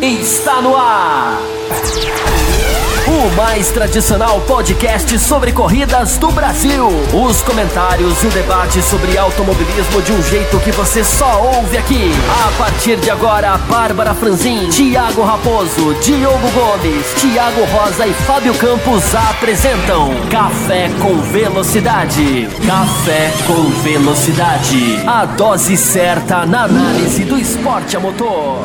Está no ar! O mais tradicional podcast sobre corridas do Brasil. Os comentários e o debate sobre automobilismo de um jeito que você só ouve aqui. A partir de agora, Bárbara Franzin, Thiago Raposo, Diogo Gomes, Thiago Rosa e Fábio Campos apresentam Café com Velocidade. Café com Velocidade. A dose certa na análise do esporte a motor.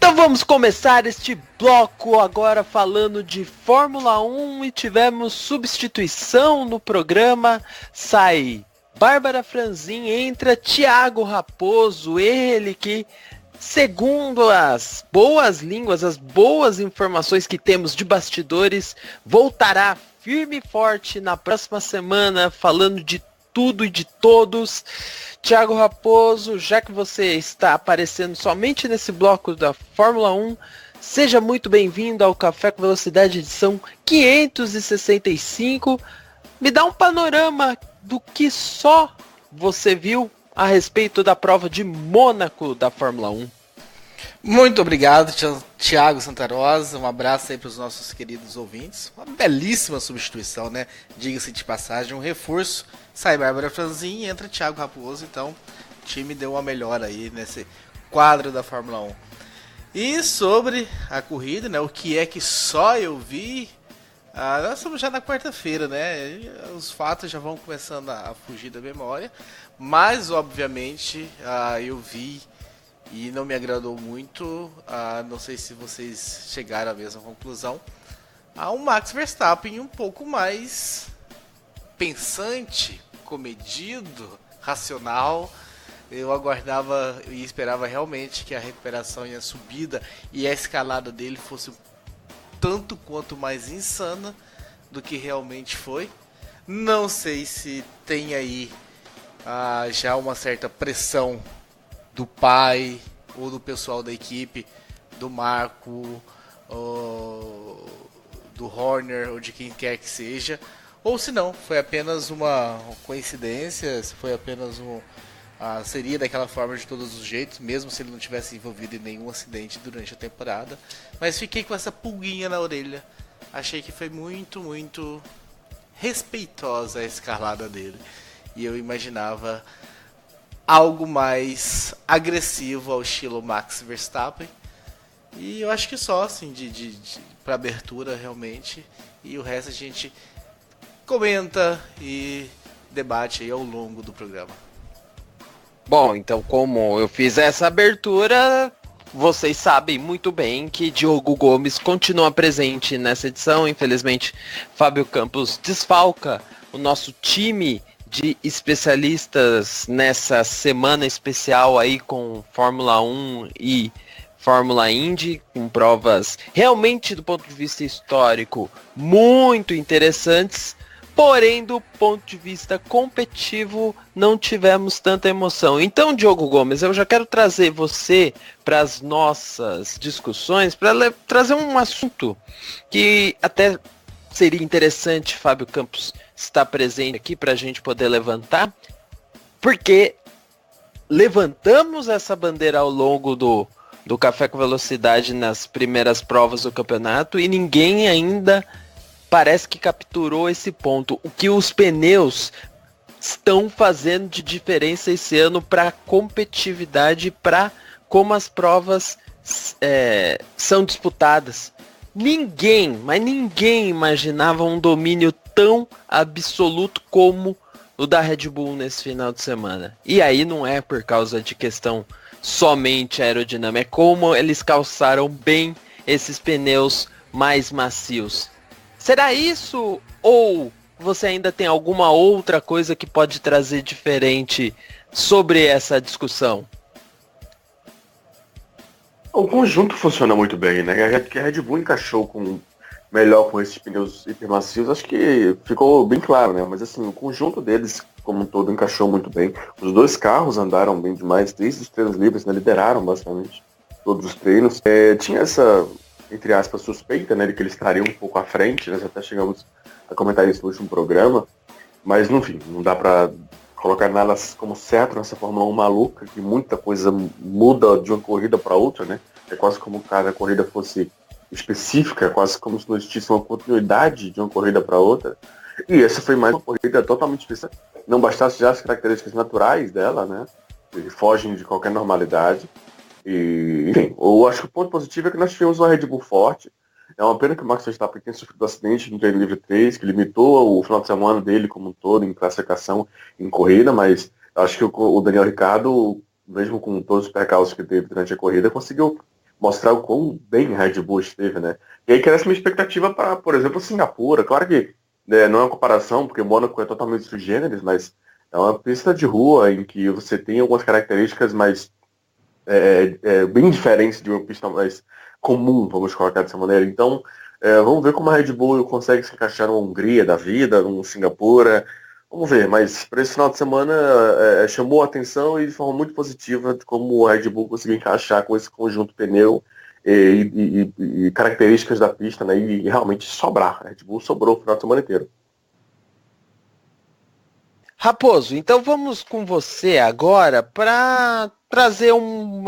Então vamos começar este bloco agora falando de Fórmula 1 e tivemos substituição no programa. Sai Bárbara Franzin, entra Thiago Raposo, ele que, segundo as boas línguas, as boas informações que temos de bastidores, voltará firme e forte na próxima semana falando de tudo e de todos. Thiago Raposo, já que você está aparecendo somente nesse bloco da Fórmula 1, seja muito bem-vindo ao Café com Velocidade edição 565. Me dá um panorama do que só você viu a respeito da prova de Mônaco da Fórmula 1. Muito obrigado, Thiago Santarosa. Um abraço aí para os nossos queridos ouvintes. Uma belíssima substituição, né? Diga-se de passagem, um reforço. Sai Bárbara Franzin e entra Thiago Raposo. Então, o time deu uma melhora aí nesse quadro da Fórmula 1. E sobre a corrida, né? O que é que só eu vi? Nós estamos já na quarta-feira, né? Os fatos já vão começando a fugir da memória. Mas, obviamente, eu vi e não me agradou muito. Não sei se vocês chegaram à mesma conclusão. Um Max Verstappen um pouco mais pensante, comedido, racional. Eu aguardava e esperava realmente que a recuperação e a subida e a escalada dele fosse tanto quanto mais insana do que realmente foi. Não sei se tem aí já uma certa pressão do pai ou do pessoal da equipe, do Marco, do Horner ou de quem quer que seja, ou se não, foi apenas uma coincidência, se foi apenas seria daquela forma de todos os jeitos, mesmo se ele não tivesse envolvido em nenhum acidente durante a temporada. Mas fiquei com essa pulguinha na orelha. Achei que foi muito, muito respeitosa a escalada dele. E eu imaginava algo mais agressivo ao estilo Max Verstappen. E eu acho que só, assim, para abertura realmente. E o resto a gente comenta e debate aí ao longo do programa. Bom, então como eu fiz essa abertura, vocês sabem muito bem que Diogo Gomes continua presente nessa edição. Infelizmente, Fábio Campos desfalca o nosso time de especialistas nessa semana especial aí com Fórmula 1 e Fórmula Indy, com provas realmente do ponto de vista histórico muito interessantes, porém do ponto de vista competitivo não tivemos tanta emoção. Então, Diogo Gomes, eu já quero trazer você para as nossas discussões, para trazer um assunto que até seria interessante Fábio Campos estar presente aqui para a gente poder levantar, porque levantamos essa bandeira ao longo do Café com Velocidade nas primeiras provas do campeonato e ninguém ainda parece que capturou esse ponto. O que os pneus estão fazendo de diferença esse ano para a competitividade, para como as provas são disputadas. Ninguém imaginava um domínio tão absoluto como o da Red Bull nesse final de semana. E aí não é por causa de questão somente aerodinâmica, é como eles calçaram bem esses pneus mais macios. Será isso ou você ainda tem alguma outra coisa que pode trazer diferente sobre essa discussão? O conjunto funciona muito bem, né? A Red Bull encaixou melhor com esses pneus hipermacios, acho que ficou bem claro, né? Mas assim, o conjunto deles como um todo encaixou muito bem. Os dois carros andaram bem demais, desde os treinos livres, né? Lideraram basicamente todos os treinos. Tinha essa, entre aspas, suspeita, né? De que eles estariam um pouco à frente, né? Até chegamos a comentar isso no último programa. Mas, enfim, não dá pra colocar nada como certo nessa Fórmula 1 maluca, que muita coisa muda de uma corrida para outra, né? É quase como se a corrida fosse específica, quase como se não existisse uma continuidade de uma corrida para outra. E essa foi mais uma corrida totalmente específica. Não bastasse já as características naturais dela, né? Que fogem de qualquer normalidade. E, enfim, eu acho que o ponto positivo é que nós tivemos uma Red Bull forte. É uma pena que o Max Verstappen tenha sofrido um acidente no treino livre 3, que limitou o final de semana dele como um todo em classificação, em corrida, mas acho que o Daniel Ricciardo, mesmo com todos os percalços que teve durante a corrida, conseguiu mostrar o quão bem a Red Bull esteve, né? E aí cresce uma expectativa para, por exemplo, Singapura. Claro que não é uma comparação, porque Mônaco é totalmente sui generis, mas é uma pista de rua em que você tem algumas características mais bem diferentes de uma pista mais comum, vamos colocar dessa maneira. Então, vamos ver como a Red Bull consegue se encaixar numa Hungria da vida, num Singapura. Vamos ver, mas para esse final de semana chamou a atenção e de forma muito positiva de como a Red Bull conseguiu encaixar com esse conjunto pneu e características da pista, né, e realmente sobrar. A Red Bull sobrou o final de semana inteiro. Raposo, então vamos com você agora para trazer o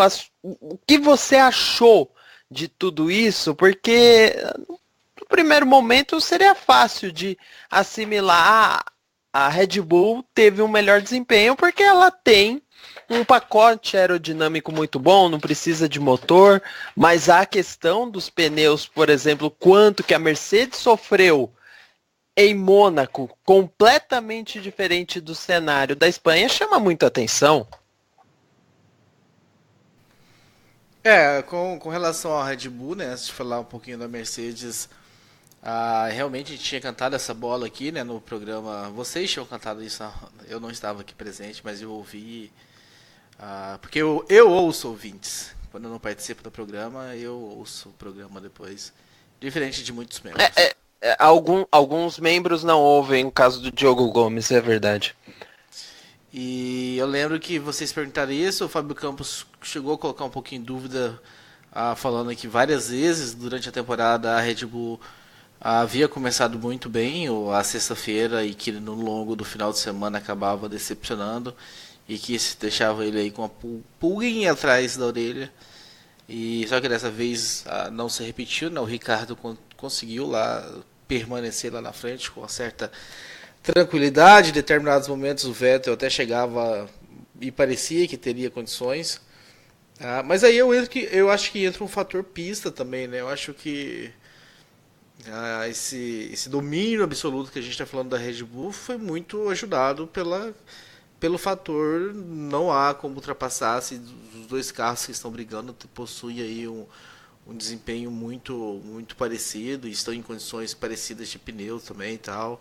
que você achou de tudo isso, porque no primeiro momento seria fácil de assimilar a Red Bull teve um melhor desempenho porque ela tem um pacote aerodinâmico muito bom, não precisa de motor, mas a questão dos pneus, por exemplo, quanto que a Mercedes sofreu em Mônaco, completamente diferente do cenário da Espanha, chama muito atenção. Com relação à Red Bull, né, antes de falar um pouquinho da Mercedes, realmente a gente tinha cantado essa bola aqui, né, no programa. Vocês tinham cantado isso, eu não estava aqui presente, mas eu ouvi, porque eu ouço ouvintes. Quando eu não participo do programa, eu ouço o programa depois, diferente de muitos membros. Alguns membros não ouvem o caso do Diogo Gomes, é verdade. E eu lembro que vocês perguntaram isso, o Fábio Campos chegou a colocar um pouquinho em dúvida, falando que várias vezes durante a temporada a Red Bull havia começado muito bem a sexta-feira e que no longo do final de semana acabava decepcionando e que isso deixava ele aí com uma pulguinha atrás da orelha. E só que dessa vez não se repetiu, né? O Ricardo conseguiu lá permanecer lá na frente com uma certa tranquilidade. Em determinados momentos o Vettel até chegava e parecia que teria condições. Mas aí eu acho que entra um fator pista também, né? Eu acho que esse domínio absoluto que a gente está falando da Red Bull foi muito ajudado pelo fator não há como ultrapassar se os dois carros que estão brigando possuem aí um desempenho muito, muito parecido e estão em condições parecidas de pneu também e tal.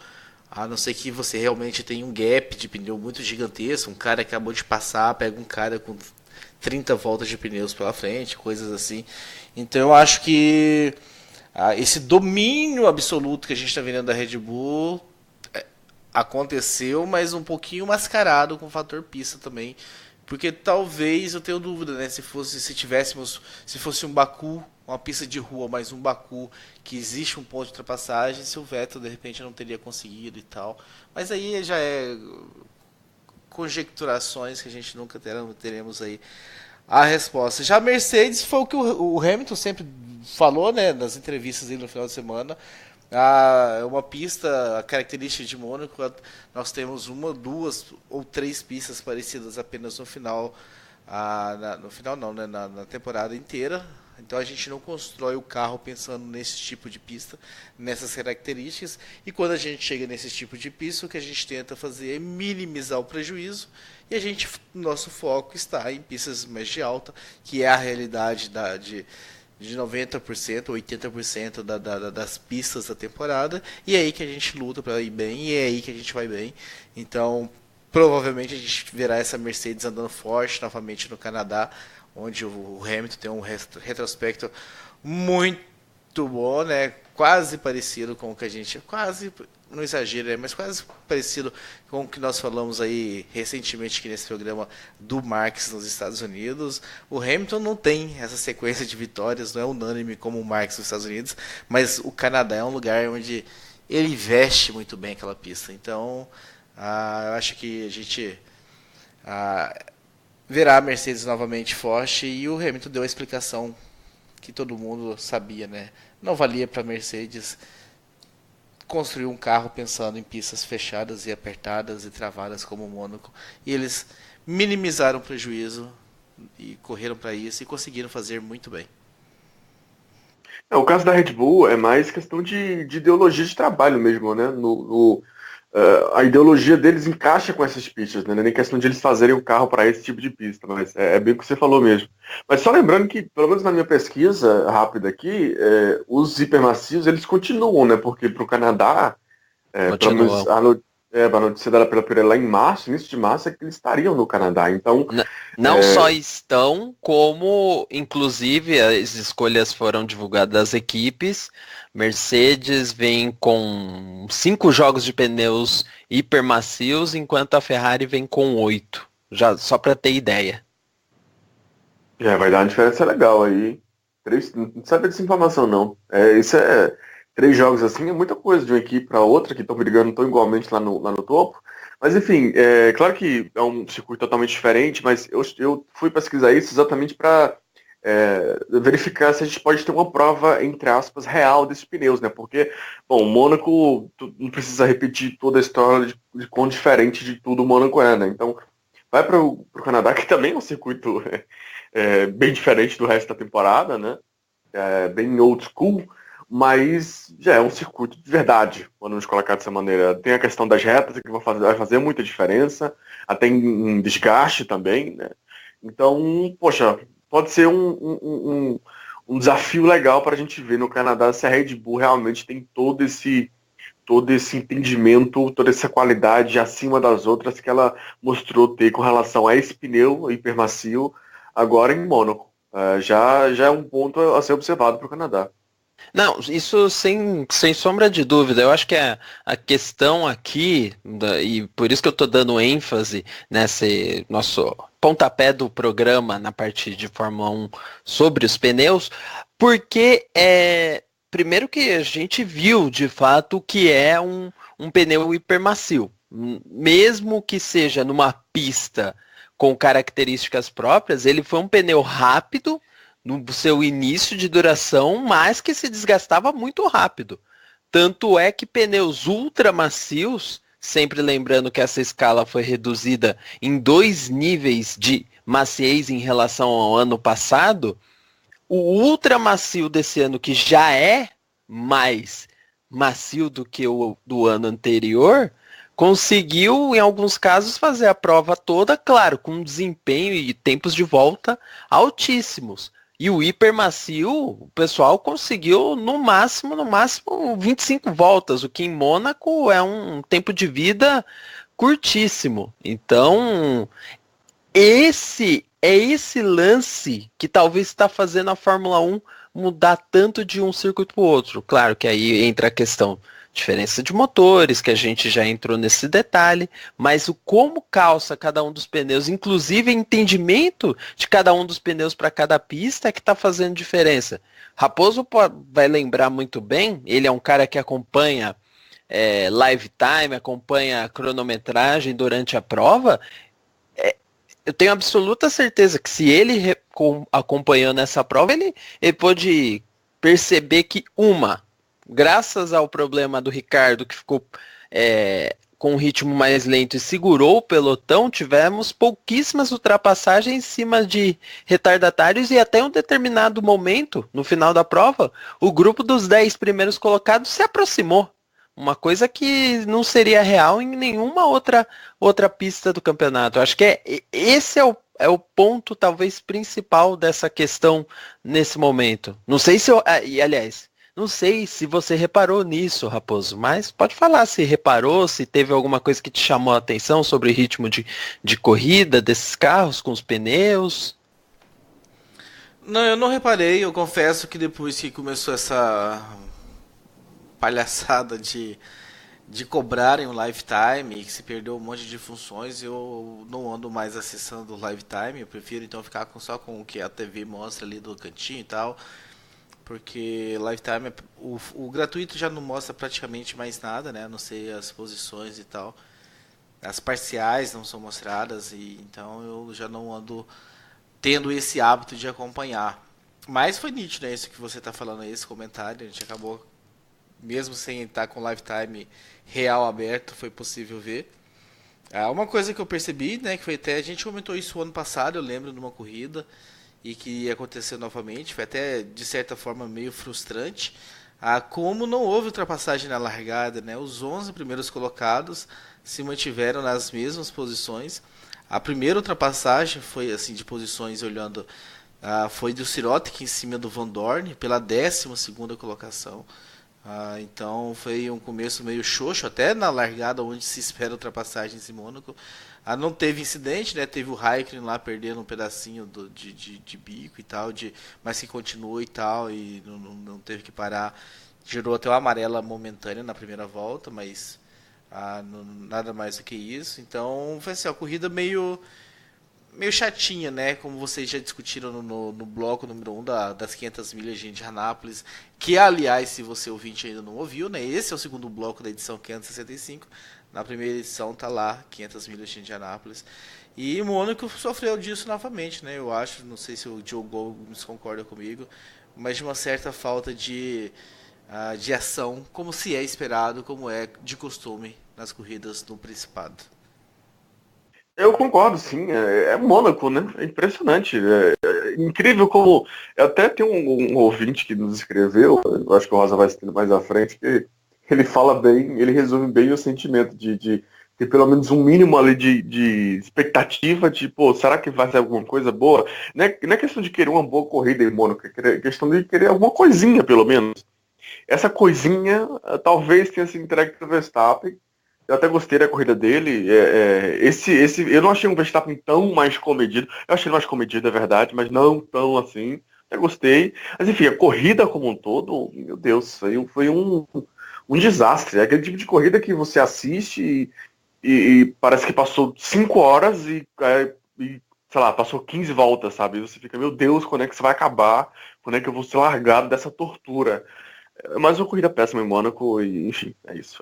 A não ser que você realmente tenha um gap de pneu muito gigantesco, um cara acabou de passar, pega um cara com 30 voltas de pneus pela frente, coisas assim. Então eu acho que esse domínio absoluto que a gente está vendo da Red Bull aconteceu, mas um pouquinho mascarado com o fator pista também. Porque talvez, eu tenho dúvida, né, se fosse um Baku, uma pista de rua, mais um Baku, que existe um ponto de ultrapassagem, se o Vettel de repente não teria conseguido e tal. Mas aí já é conjecturações que a gente nunca teremos aí a resposta. Já a Mercedes foi o que o Hamilton sempre falou, né, nas entrevistas aí no final de semana. Uma pista, a característica de Mônaco, nós temos uma, duas ou três pistas parecidas apenas no final, no final não, né, na temporada inteira. Então a gente não constrói o carro pensando nesse tipo de pista, nessas características. E quando a gente chega nesse tipo de pista, o que a gente tenta fazer é minimizar o prejuízo. E nosso foco está em pistas mais de alta, que é a realidade de 90%, 80% das pistas da temporada, e é aí que a gente luta para ir bem, e é aí que a gente vai bem. Então, provavelmente a gente verá essa Mercedes andando forte novamente no Canadá, onde o Hamilton tem um retrospecto muito bom, né? Quase parecido com o que a gente... Quase, não exagero, mas quase parecido com o que nós falamos aí recentemente aqui nesse programa do Marx nos Estados Unidos. O Hamilton não tem essa sequência de vitórias, não é unânime como o Marx nos Estados Unidos, mas o Canadá é um lugar onde ele veste muito bem aquela pista. Então, eu acho que a gente verá a Mercedes novamente forte, e o Hamilton deu a explicação que todo mundo sabia, né? Não valia para a Mercedes construir um carro pensando em pistas fechadas e apertadas e travadas como o Mônaco. E eles minimizaram o prejuízo e correram para isso e conseguiram fazer muito bem. O caso da Red Bull é mais questão de ideologia de trabalho mesmo, né? A ideologia deles encaixa com essas pistas, né? Não é nem questão de eles fazerem o carro para esse tipo de pista, mas é bem o que você falou mesmo. Mas só lembrando que, pelo menos na minha pesquisa rápida aqui, os hipermacios eles continuam, né? Porque para o Canadá, pelo menos a notícia dela pela Pirelli lá em março, início de março, é que eles estariam no Canadá. Então, Não só estão, como inclusive as escolhas foram divulgadas das equipes. Mercedes vem com 5 jogos de pneus hipermacios, enquanto a Ferrari vem com 8. Já, só para ter ideia. vai dar uma diferença legal aí. Não sabia dessa informação, não. Isso 3 jogos assim é muita coisa de uma equipe para outra, que estão brigando tão igualmente lá no topo. Mas enfim, claro que é um circuito totalmente diferente, mas eu fui pesquisar isso exatamente para verificar se a gente pode ter uma prova, entre aspas, real desses pneus, né? Porque, bom, o Mônaco não precisa repetir toda a história de quão diferente de tudo o Mônaco é, né? Então, vai para o Canadá, que também é um circuito bem diferente do resto da temporada, né? Bem old school, mas já é um circuito de verdade, vamos colocar dessa maneira. Tem a questão das retas, que vai fazer muita diferença, até em desgaste também, né? Então, poxa, pode ser um desafio legal para a gente ver no Canadá se a Red Bull realmente tem todo esse entendimento, toda essa qualidade acima das outras que ela mostrou ter com relação a esse pneu hipermacio agora em Mônaco. Já é um ponto a ser observado para o Canadá. Não, isso sem sombra de dúvida. Eu acho que a questão aqui, e por isso que eu estou dando ênfase nesse nosso pontapé do programa na parte de Fórmula 1 sobre os pneus, porque primeiro que a gente viu de fato que é um pneu hipermacio. Mesmo que seja numa pista com características próprias, ele foi um pneu rápido no seu início de duração, mas que se desgastava muito rápido. Tanto é que pneus ultramacios, sempre lembrando que essa escala foi reduzida em 2 níveis de maciez em relação ao ano passado, o ultramacio desse ano, que já é mais macio do que o do ano anterior, conseguiu, em alguns casos, fazer a prova toda, claro, com desempenho e tempos de volta altíssimos. E o hipermacio, o pessoal conseguiu no máximo 25 voltas, o que em Mônaco é um tempo de vida curtíssimo. Então, esse lance que talvez está fazendo a Fórmula 1 mudar tanto de um circuito para o outro. Claro que aí entra a questão diferença de motores, que a gente já entrou nesse detalhe, mas o como calça cada um dos pneus, inclusive entendimento de cada um dos pneus para cada pista é que está fazendo diferença. Raposo vai lembrar muito bem, ele é um cara que acompanha live time, acompanha a cronometragem durante a prova. Eu tenho absoluta certeza que se ele acompanhou nessa prova, ele pôde perceber que graças ao problema do Ricardo, que ficou com um ritmo mais lento e segurou o pelotão, tivemos pouquíssimas ultrapassagens em cima de retardatários e até um determinado momento, no final da prova, o grupo dos 10 primeiros colocados se aproximou. Uma coisa que não seria real em nenhuma outra pista do campeonato. Acho que esse é o ponto talvez principal dessa questão nesse momento. Não sei se aliás, não sei se você reparou nisso, Raposo, mas pode falar se reparou, se teve alguma coisa que te chamou a atenção sobre o ritmo de corrida desses carros com os pneus. Não, eu não reparei. Eu confesso que depois que começou essa palhaçada de cobrarem o lifetime e que se perdeu um monte de funções, eu não ando mais acessando o lifetime. Eu prefiro então ficar só com o que a TV mostra ali do cantinho e tal, porque lifetime, o gratuito já não mostra praticamente mais nada, né? A não ser as posições e tal. As parciais não são mostradas, e então eu já não ando tendo esse hábito de acompanhar. Mas foi nítido, né? Isso que você tá falando aí, esse comentário. A gente acabou, mesmo sem estar com o lifetime real aberto, foi possível ver. Uma coisa que eu percebi, né, que foi até, a gente comentou isso o ano passado, eu lembro, numa corrida, e que ia acontecer novamente, foi até, de certa forma, meio frustrante, como não houve ultrapassagem na largada, né, os 11 primeiros colocados se mantiveram nas mesmas posições. A primeira ultrapassagem foi, assim, de posições olhando, foi do Sirotkin em cima do Van Dorn, pela 12ª colocação. Então foi um começo meio xoxo, até na largada onde se espera ultrapassagens em Mônaco. Não teve incidente, né? Teve o Raikkonen lá perdendo um pedacinho de bico e tal, mas que continuou e tal, e não teve que parar. Gerou até uma amarela momentânea na primeira volta, mas nada mais do que isso. Então foi assim, a corrida meio chatinha, né? Como vocês já discutiram no bloco número 1 das 500 milhas de Indianápolis, que, aliás, se você ouvinte ainda não ouviu, né? Esse é o segundo bloco da edição 565. Na primeira edição tá lá, 500 milhas de Indianápolis. E Mônaco sofreu disso novamente, né? Eu acho, não sei se o Joe Gomes concorda comigo, mas de uma certa falta de ação, como se é esperado, como é de costume nas corridas no Principado. Eu concordo, sim. É Mônaco, né? É impressionante. É incrível como. Eu até tenho um ouvinte que nos escreveu, eu acho que o Rosa vai escrever mais à frente, que ele fala bem, ele resume bem o sentimento de ter pelo menos um mínimo ali de expectativa de, pô, será que vai ser alguma coisa boa? Não é questão de querer uma boa corrida em Mônaco, é questão de querer alguma coisinha, pelo menos. Essa coisinha talvez tenha sido entregue para o Verstappen. Eu até gostei da corrida dele. Eu não achei um Verstappen tão mais comedido. Eu achei ele mais comedido, é verdade, mas não tão assim. Eu gostei. Mas enfim, a corrida como um todo, meu Deus, foi um desastre. É aquele tipo de corrida que você assiste e parece que passou 5 horas e, sei lá, passou 15 voltas, sabe? E você fica, meu Deus, quando é que isso vai acabar? Quando é que eu vou ser largado dessa tortura? Mais uma corrida péssima em Mônaco e, enfim, é isso.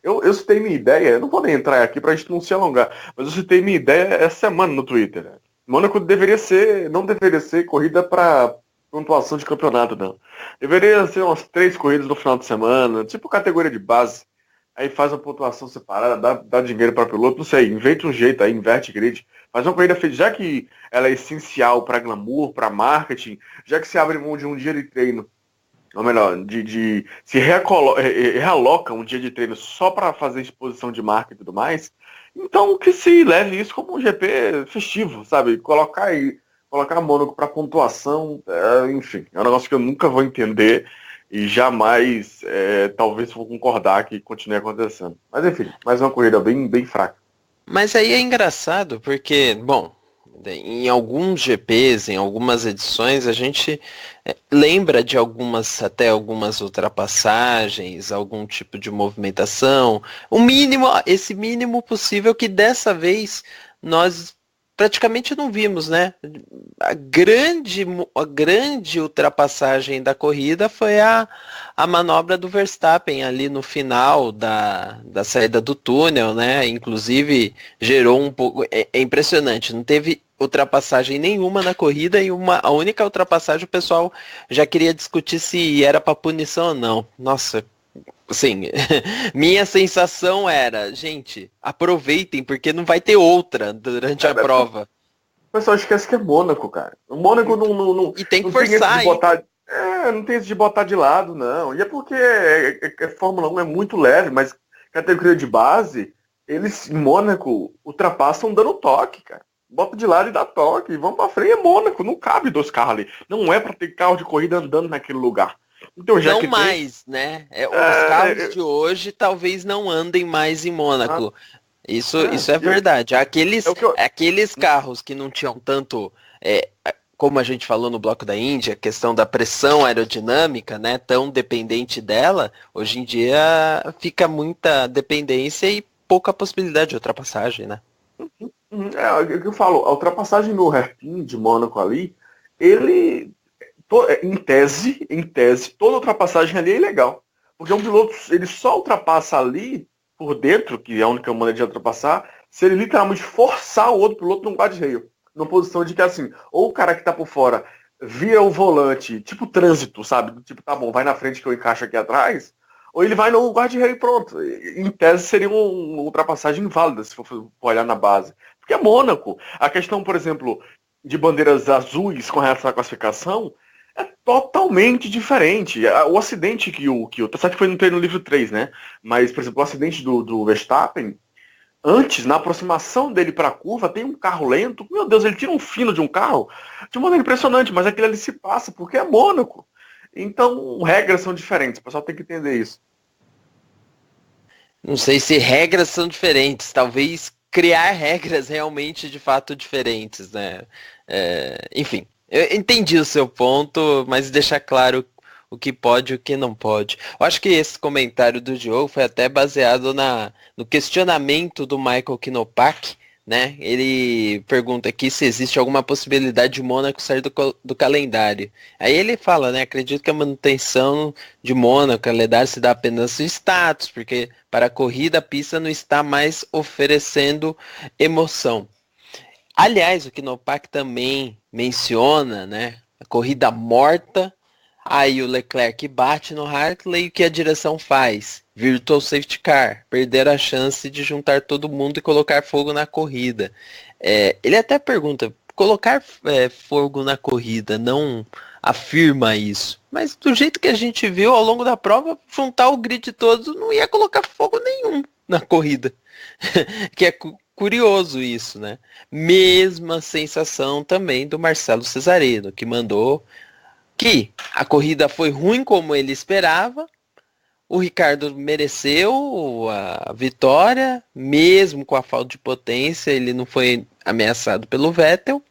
Eu citei minha ideia, eu não vou nem entrar aqui pra gente não se alongar, mas eu citei minha ideia essa semana no Twitter. Mônaco não deveria ser corrida para pontuação de campeonato, não. Deveria ser umas 3 corridas no final de semana, tipo categoria de base. Aí faz uma pontuação separada, dá dinheiro para piloto, não sei, inventa um jeito aí, inverte grid. Faz uma corrida feita, já que ela é essencial para glamour, para marketing, já que se abre mão de um dia de treino, ou melhor, de se realoca um dia de treino só para fazer exposição de marca e tudo mais, então que se leve isso como um GP festivo, sabe? Colocar Mônaco para pontuação, enfim, é um negócio que eu nunca vou entender e jamais, talvez, vou concordar que continue acontecendo. Mas enfim, mais uma corrida bem, bem fraca. Mas aí é engraçado porque, bom, em alguns GPs, em algumas edições, a gente lembra de até algumas ultrapassagens, algum tipo de movimentação, esse mínimo possível que dessa vez nós praticamente não vimos, né? A grande ultrapassagem da corrida foi a manobra do Verstappen ali no final da saída do túnel, né? Inclusive gerou um pouco. É impressionante, não teve ultrapassagem nenhuma na corrida e a única ultrapassagem o pessoal já queria discutir se era para punição ou não. Nossa. Sim, minha sensação era, gente, aproveitem, porque não vai ter outra durante a prova. O pessoal esquece que é Mônaco, cara. O Mônaco não e tem que não forçar, tem não tem isso de botar de lado, não. E é porque a Fórmula 1 é muito leve, mas categoria de base, eles em Mônaco ultrapassam dando toque, cara. Bota de lado e dá toque. Vamos pra frente, é Mônaco. Não cabe 2 carros ali. Não é pra ter carro de corrida andando naquele lugar. Então, já não que mais, né? Os carros de hoje talvez não andem mais em Mônaco. Isso é verdade. Aqueles carros que não tinham tanto, como a gente falou no bloco da Índia, a questão da pressão aerodinâmica, né? Tão dependente dela, hoje em dia fica muita dependência e pouca possibilidade de ultrapassagem, né? É o que eu falo, a ultrapassagem no hairpin de Mônaco ali, ele... Em tese, toda ultrapassagem ali é ilegal. Porque um piloto, ele só ultrapassa ali, por dentro, que é a única maneira de ultrapassar, se ele literalmente forçar o outro piloto num guardrail. Numa posição de que, assim, ou o cara que tá por fora vira o volante, tipo trânsito, sabe? Tipo, tá bom, vai na frente que eu encaixo aqui atrás, ou ele vai no guarda-reio e pronto. Em tese seria uma ultrapassagem válida, se for olhar na base. Porque é Mônaco. A questão, por exemplo, de bandeiras azuis com relação à classificação é totalmente diferente. O acidente tá certo que foi no treino livre 3, né? Mas, por exemplo, o acidente do Verstappen, antes, na aproximação dele para a curva, tem um carro lento. Meu Deus, ele tira um fino de um carro de uma maneira impressionante, mas aquilo ali se passa porque é Mônaco. Então, regras são diferentes. O pessoal tem que entender isso. Não sei se regras são diferentes. Talvez criar regras realmente de fato diferentes, né? Enfim, eu entendi o seu ponto, mas deixar claro o que pode e o que não pode. Eu acho que esse comentário do Diogo foi até baseado no questionamento do Michael Knopak, né? Ele pergunta aqui se existe alguma possibilidade de Mônaco sair do calendário. Aí ele fala, né? Acredito que a manutenção de Mônaco, calendário, se dá apenas no status, porque para a corrida a pista não está mais oferecendo emoção. Aliás, o Knopak também menciona, né? A corrida morta. Aí o Leclerc bate no Hartley e o que a direção faz? Virtual Safety Car. Perder a chance de juntar todo mundo e colocar fogo na corrida. Ele até pergunta, colocar fogo na corrida não afirma isso. Mas do jeito que a gente viu ao longo da prova, juntar o grid todo não ia colocar fogo nenhum na corrida. Que é curioso isso, né? Mesma sensação também do Marcelo Cesareno, que mandou que a corrida foi ruim como ele esperava, o Ricardo mereceu a vitória, mesmo com a falta de potência, ele não foi ameaçado pelo Vettel.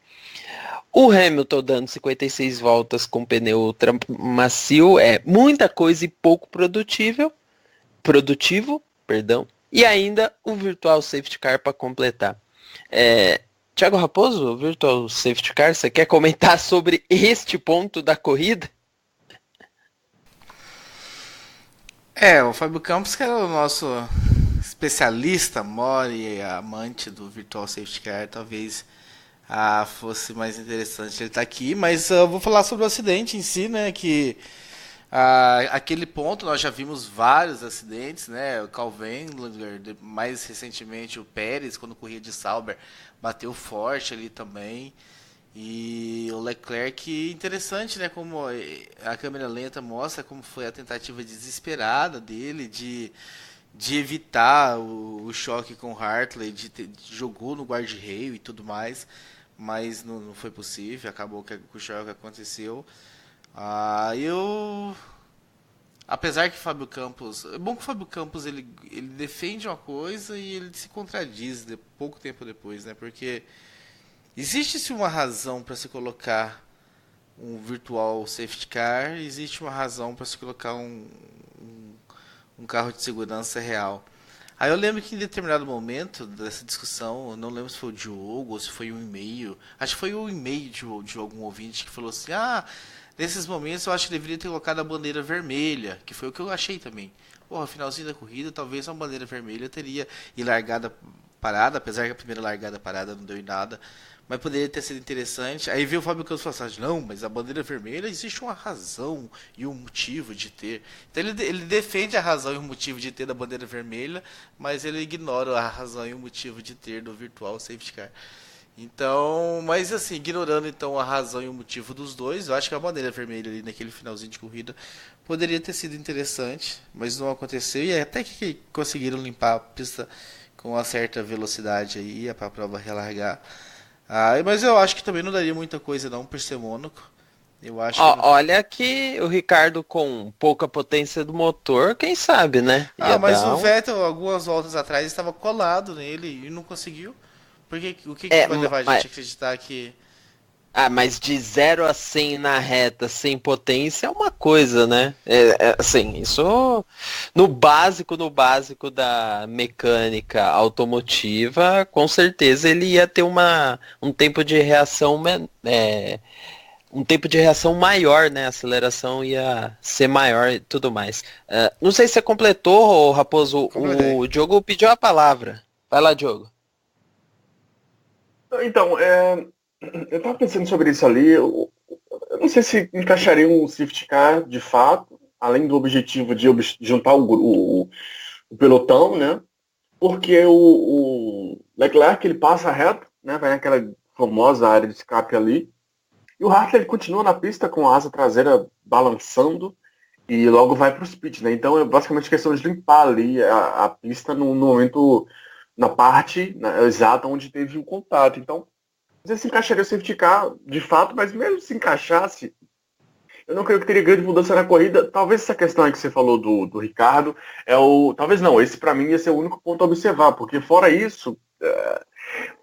O Hamilton dando 56 voltas com pneu ultra macio é muita coisa e pouco produtivo, e ainda o Virtual Safety Car para completar. Thiago Raposo, Virtual Safety Car, você quer comentar sobre este ponto da corrida? O Fábio Campos, que era o nosso especialista, e amante do Virtual Safety Car, talvez fosse mais interessante ele estar aqui, mas eu vou falar sobre o acidente em si, né, que aquele ponto nós já vimos vários acidentes, né? O Karl Wendlinger, mais recentemente o Pérez, quando corria de Sauber, bateu forte ali também. E o Leclerc, interessante, né? Como a câmera lenta mostra como foi a tentativa desesperada dele de evitar o choque com o Hartley, jogou no guarda-reio e tudo mais, mas não foi possível, acabou que o choque aconteceu. Apesar que o Fábio Campos... É bom que o Fábio Campos ele defende uma coisa e ele se contradiz pouco tempo depois, né? Porque existe-se uma razão para se colocar um virtual safety car, existe uma razão para se colocar um carro de segurança real. Aí eu lembro que em determinado momento dessa discussão, eu não lembro se foi o Diogo ou se foi um e-mail, acho que foi um e-mail de algum ouvinte que falou assim, nesses momentos eu acho que deveria ter colocado a bandeira vermelha, que foi o que eu achei também. Porra, finalzinho da corrida, talvez uma bandeira vermelha teria, e largada parada, apesar que a primeira largada parada não deu em nada, mas poderia ter sido interessante. Aí veio o Fábio Campos e falou assim, não, mas a bandeira vermelha existe uma razão e um motivo de ter. Então ele defende a razão e o motivo de ter da bandeira vermelha, mas ele ignora a razão e o motivo de ter do virtual safety car. Então, mas assim, ignorando então a razão e o motivo dos dois, eu acho que a bandeira vermelha ali naquele finalzinho de corrida poderia ter sido interessante, mas não aconteceu, e até que conseguiram limpar a pista com uma certa velocidade aí, para a prova relargar. Mas eu acho que também não daria muita coisa não por ser Mônaco. Eu acho que olha que o Ricardo com pouca potência do motor, quem sabe, né? Mas o Vettel, algumas voltas atrás, estava colado nele e não conseguiu. Porque o que vai levar a gente a acreditar que... mas de 0 a 100 na reta sem potência é uma coisa, né? Assim, isso no básico da mecânica automotiva, com certeza ele ia ter um tempo de reação maior, né? A aceleração ia ser maior e tudo mais. Não sei se você completou, Raposo. O Diogo pediu a palavra. Vai lá, Diogo. Então, eu tava pensando sobre isso ali. Eu eu não sei se encaixaria um safety car de fato, além do objetivo de juntar o pelotão, né? Porque o Leclerc ele passa reto, né? Vai naquela famosa área de escape ali. E o Hartley ele continua na pista com a asa traseira balançando e logo vai para os pits, né? Então é basicamente questão de limpar ali a pista no momento, na parte exata onde teve o contato. Então, não sei se encaixaria o safety car de fato, mas mesmo se encaixasse, eu não creio que teria grande mudança na corrida. Talvez essa questão aí que você falou do Ricardo talvez não, esse para mim ia ser o único ponto a observar, porque fora isso,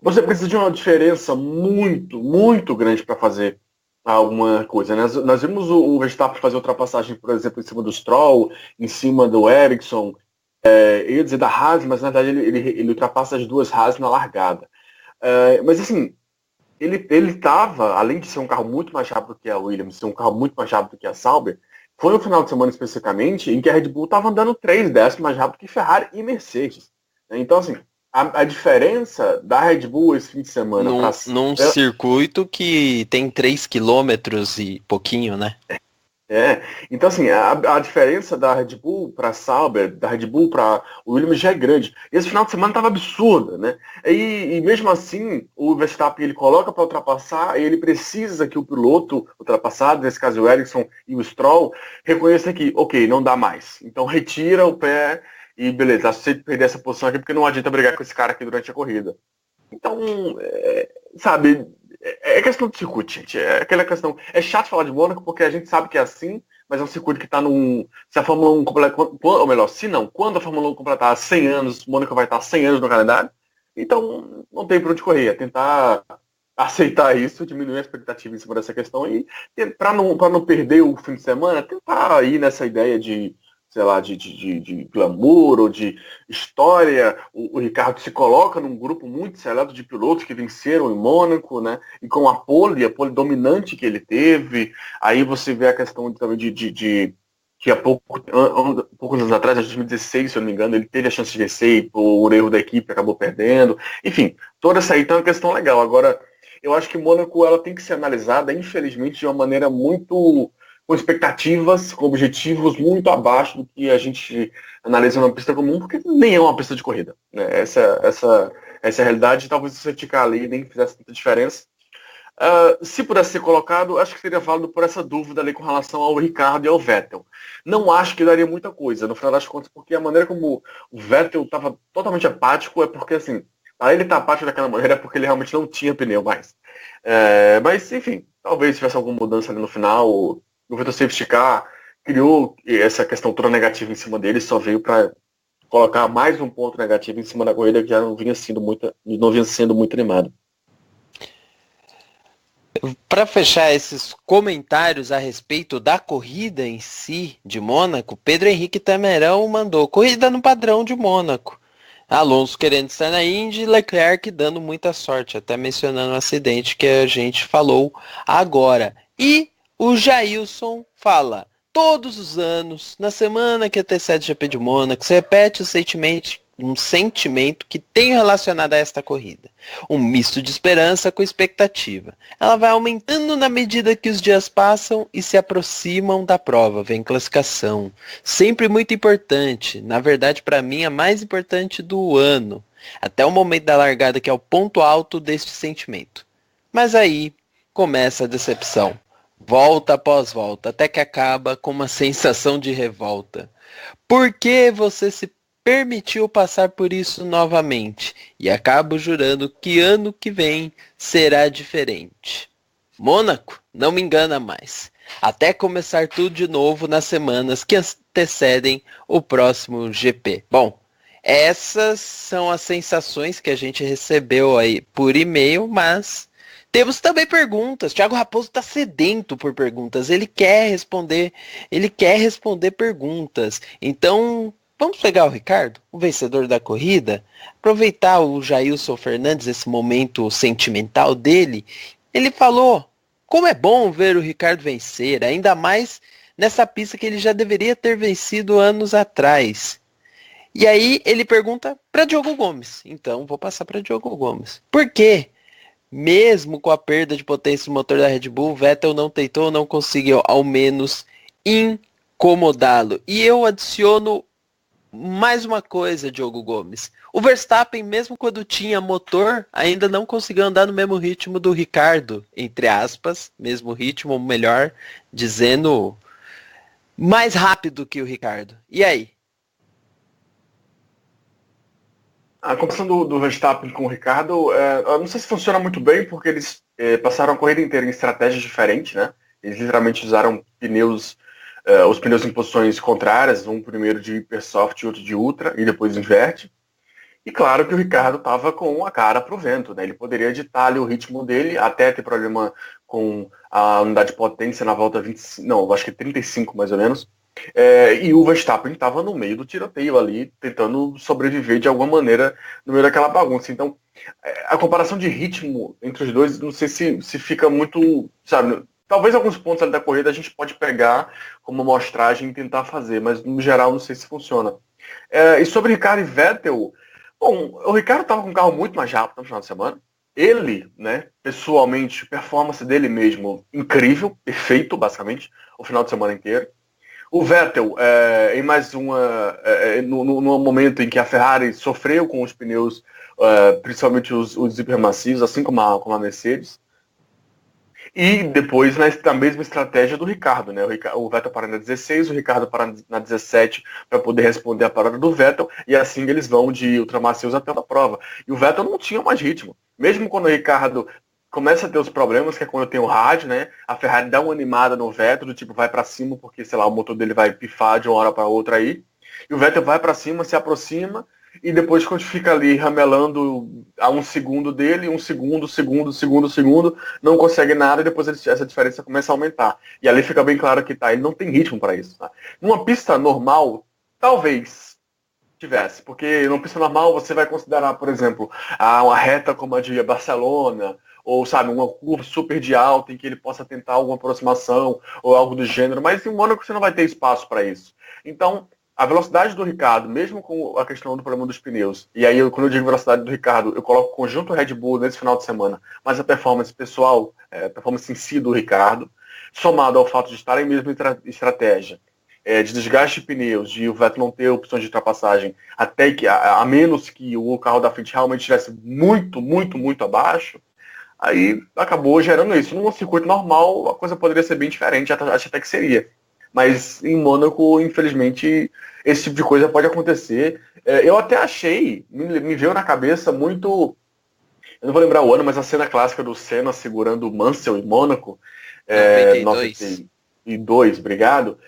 você precisa de uma diferença muito, muito grande para fazer alguma coisa, né? Nós vimos o Verstappen fazer ultrapassagem, por exemplo, em cima do Stroll, em cima do Ericsson, eu ia dizer da Haas, mas na verdade ele ultrapassa as duas Haas na largada. Mas assim, ele estava, além de ser um carro muito mais rápido que a Williams, ser um carro muito mais rápido que a Sauber, foi no final de semana especificamente em que a Red Bull estava andando 3 décimos mais rápido que Ferrari e Mercedes. Então, assim, a diferença da Red Bull esse fim de semana... Num circuito que tem 3 quilômetros e pouquinho, né? Então assim, a diferença da Red Bull para a Sauber, da Red Bull para o Williams já é grande. Esse final de semana estava absurda, né? E mesmo assim, o Verstappen ele coloca para ultrapassar e ele precisa que o piloto ultrapassado, nesse caso o Ericsson e o Stroll, reconheça que, ok, não dá mais. Então retira o pé e beleza, aceita perder essa posição aqui porque não adianta brigar com esse cara aqui durante a corrida. Então, sabe... É questão de circuito, gente. É aquela questão. É chato falar de Mônaco porque a gente sabe que é assim, mas é um circuito que está num. Se a Fórmula 1 completar. Ou melhor, se não, quando a Fórmula 1 completar 100 anos, Mônaco vai estar 100 anos no calendário. Então, não tem por onde correr. É tentar aceitar isso, diminuir a expectativa em cima dessa questão e, para não perder o fim de semana, tentar ir nessa ideia de, sei lá, de glamour ou de história. O Ricardo se coloca num grupo muito seleto de pilotos que venceram em Mônaco, né? E com a pole dominante que ele teve. Aí você vê a questão também de que há poucos anos atrás, em 2016, se eu não me engano, ele teve a chance de vencer e por erro da equipe acabou perdendo. Enfim, toda essa aí tá uma questão legal. Agora, eu acho que Mônaco ela tem que ser analisada, infelizmente, de uma maneira muito... com expectativas, com objetivos muito abaixo do que a gente analisa numa pista comum, porque nem é uma pista de corrida, né? Essa é a realidade. Talvez você ficar ali nem fizesse tanta diferença. Se pudesse ser colocado, acho que seria válido por essa dúvida ali com relação ao Ricardo e ao Vettel. Não acho que daria muita coisa, no final das contas, porque a maneira como o Vettel estava totalmente apático é porque, assim, para ele estar apático daquela maneira é porque ele realmente não tinha pneu mais. Mas, enfim, talvez tivesse alguma mudança ali no final. O Vettel Safety Car criou essa questão toda negativa em cima dele, só veio para colocar mais um ponto negativo em cima da corrida que já não vinha sendo muito animado. Para fechar esses comentários a respeito da corrida em si de Mônaco, Pedro Henrique Tamerão mandou corrida no padrão de Mônaco. Alonso querendo estar na Indy, Leclerc dando muita sorte, até mencionando o acidente que a gente falou agora. E o Jailson fala, todos os anos, na semana que antecede o GP de Mônaco, se repete um sentimento que tenho relacionado a esta corrida. Um misto de esperança com expectativa. Ela vai aumentando na medida que os dias passam e se aproximam da prova. Vem classificação. Sempre muito importante. Na verdade, para mim, a mais importante do ano. Até o momento da largada, que é o ponto alto deste sentimento. Mas aí começa a decepção. Volta após volta, até que acaba com uma sensação de revolta. Por que você se permitiu passar por isso novamente? E acabo jurando que ano que vem será diferente. Mônaco não me engana mais. Até começar tudo de novo nas semanas que antecedem o próximo GP. Bom, essas são as sensações que a gente recebeu aí por e-mail, mas temos também perguntas. Thiago Raposo está sedento por perguntas. Ele quer responder perguntas. Então, vamos pegar o Ricardo, o vencedor da corrida, aproveitar o Jailson Fernandes, esse momento sentimental dele. Ele falou como é bom ver o Ricardo vencer, ainda mais nessa pista que ele já deveria ter vencido anos atrás. E aí ele pergunta para Diogo Gomes. Então, vou passar para Diogo Gomes. Por quê? mesmo com a perda de potência do motor da Red Bull, Vettel não tentou, não conseguiu ao menos incomodá-lo. E eu adiciono mais uma coisa, Diogo Gomes. O Verstappen, mesmo quando tinha motor, ainda não conseguiu andar no mesmo ritmo do Ricardo, entre aspas, mesmo ritmo, melhor, dizendo mais rápido que o Ricardo. E aí? A comparação do Verstappen com o Ricardo, eu não sei se funciona muito bem, porque eles passaram a corrida inteira em estratégias diferentes, né? Eles literalmente usaram os pneus em posições contrárias, um primeiro de hipersoft e outro de ultra, e depois inverte. E claro que o Ricardo estava com a cara pro vento, né? Ele poderia editar ali o ritmo dele, até ter problema com a unidade de potência na volta 25, não, acho que 35 mais ou menos. E o Verstappen estava no meio do tiroteio ali, tentando sobreviver de alguma maneira no meio daquela bagunça. Então, a comparação de ritmo entre os dois, não sei se fica muito, sabe? Talvez alguns pontos ali da corrida a gente pode pegar como amostragem e tentar fazer, mas no geral não sei se funciona. E sobre Ricardo e Vettel, bom, o Ricardo estava com um carro muito mais rápido no final de semana. Ele, né, pessoalmente, performance dele mesmo, incrível, perfeito, basicamente, o final de semana inteiro. O Vettel, em mais no momento em que a Ferrari sofreu com os pneus, principalmente os hipermacios, assim como a Mercedes. E depois na mesma estratégia do Ricardo, né? O Vettel para na 16, o Ricardo para na 17 para poder responder a parada do Vettel, e assim eles vão de ultramacios até a prova. E o Vettel não tinha mais ritmo. Mesmo quando o Ricardo começa a ter os problemas, que é quando tem o rádio, né? A Ferrari dá uma animada no Vettel, do tipo, vai para cima, porque, sei lá, o motor dele vai pifar de uma hora para outra aí. E o Vettel vai para cima, se aproxima, e depois quando fica ali ramelando a um segundo dele, um segundo, não consegue nada, e depois essa diferença começa a aumentar. E ali fica bem claro que ele não tem ritmo para isso. Tá? Numa pista normal, talvez tivesse, porque numa pista normal você vai considerar, por exemplo, uma reta como a de Barcelona, ou, sabe, uma curva super de alta em que ele possa tentar alguma aproximação ou algo do gênero, mas em Mônaco você não vai ter espaço para isso. Então, a velocidade do Ricardo, mesmo com a questão do problema dos pneus, e aí quando eu digo velocidade do Ricardo, eu coloco o conjunto Red Bull nesse final de semana, mas a performance pessoal, a performance em si do Ricardo, somado ao fato de estarem mesmo em estratégia, de desgaste de pneus, de o Vettel não ter opções de ultrapassagem, até que, a menos que o carro da frente realmente estivesse muito, muito, muito abaixo, aí acabou gerando isso. Num circuito normal, a coisa poderia ser bem diferente, acho até que seria. Mas em Mônaco, infelizmente, esse tipo de coisa pode acontecer. Eu até achei, me veio na cabeça muito, eu não vou lembrar o ano, mas a cena clássica do Senna segurando o Mansell em Mônaco. 92, obrigado.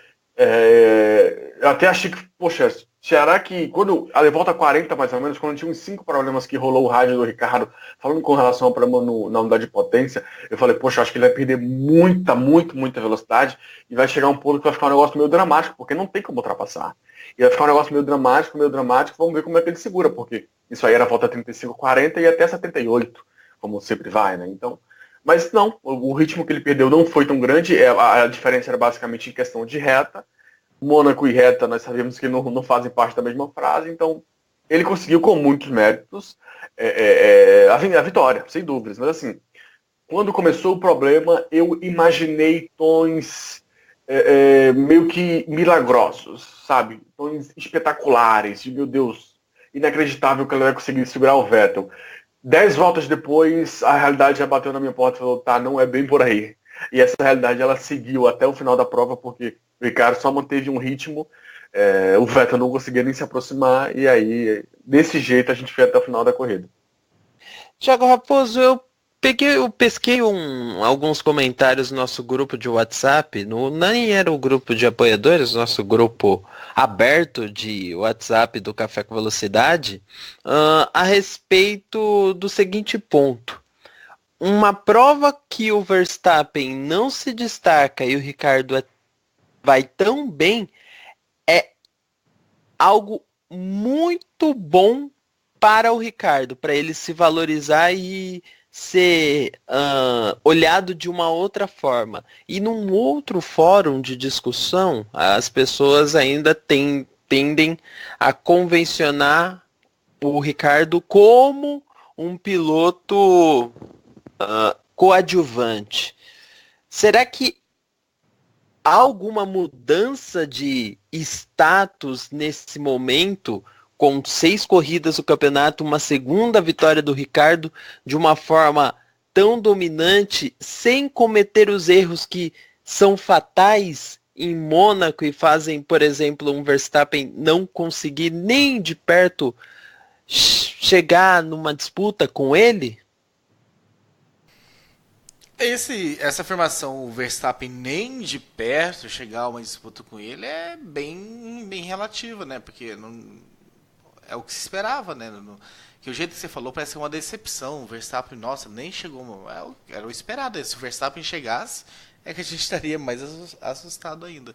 Eu até achei que, poxa, será que quando a volta 40 mais ou menos, quando tinha uns 5 problemas que rolou o rádio do Ricardo, falando com relação ao problema na unidade de potência, eu falei, poxa, acho que ele vai perder muita velocidade e vai chegar um ponto que vai ficar um negócio meio dramático, porque não tem como ultrapassar. E vai ficar um negócio meio dramático, vamos ver como é que ele segura, porque isso aí era a volta 35, 40 e até 78, como sempre vai, né? Então, mas não, o ritmo que ele perdeu não foi tão grande, a diferença era basicamente em questão de reta. Mônaco e reta, nós sabemos que não fazem parte da mesma frase, então ele conseguiu com muitos méritos a vitória, sem dúvidas. Mas assim, quando começou o problema, eu imaginei tons meio que milagrosos, sabe? Tons espetaculares, de meu Deus, inacreditável que ele vai conseguir segurar o Vettel. 10 voltas depois, a realidade já bateu na minha porta e falou, tá, não é bem por aí. E essa realidade, ela seguiu até o final da prova, porque o Ricardo só manteve um ritmo, o Vettel não conseguia nem se aproximar, e aí, desse jeito, a gente foi até o final da corrida. Thiago Raposo, eu pesquei alguns comentários no nosso grupo de WhatsApp, nem era o grupo de apoiadores, nosso grupo aberto de WhatsApp do Café com Velocidade, a respeito do seguinte ponto. Uma prova que o Verstappen não se destaca e o Ricardo vai tão bem é algo muito bom para o Ricardo, para ele se valorizar e ser olhado de uma outra forma. E num outro fórum de discussão, as pessoas ainda tendem a convencionar o Ricardo como um piloto coadjuvante. Será que há alguma mudança de status nesse momento, com 6 corridas do campeonato, uma segunda vitória do Ricciardo, de uma forma tão dominante, sem cometer os erros que são fatais em Mônaco e fazem, por exemplo, um Verstappen não conseguir nem de perto chegar numa disputa com ele? Essa afirmação, o Verstappen nem de perto chegar a uma disputa com ele, é bem relativa, né? Porque não, é o que se esperava, né? Que o jeito que você falou parece uma decepção. O Verstappen, nossa, nem chegou. Era o esperado. Se o Verstappen chegasse, é que a gente estaria mais assustado ainda.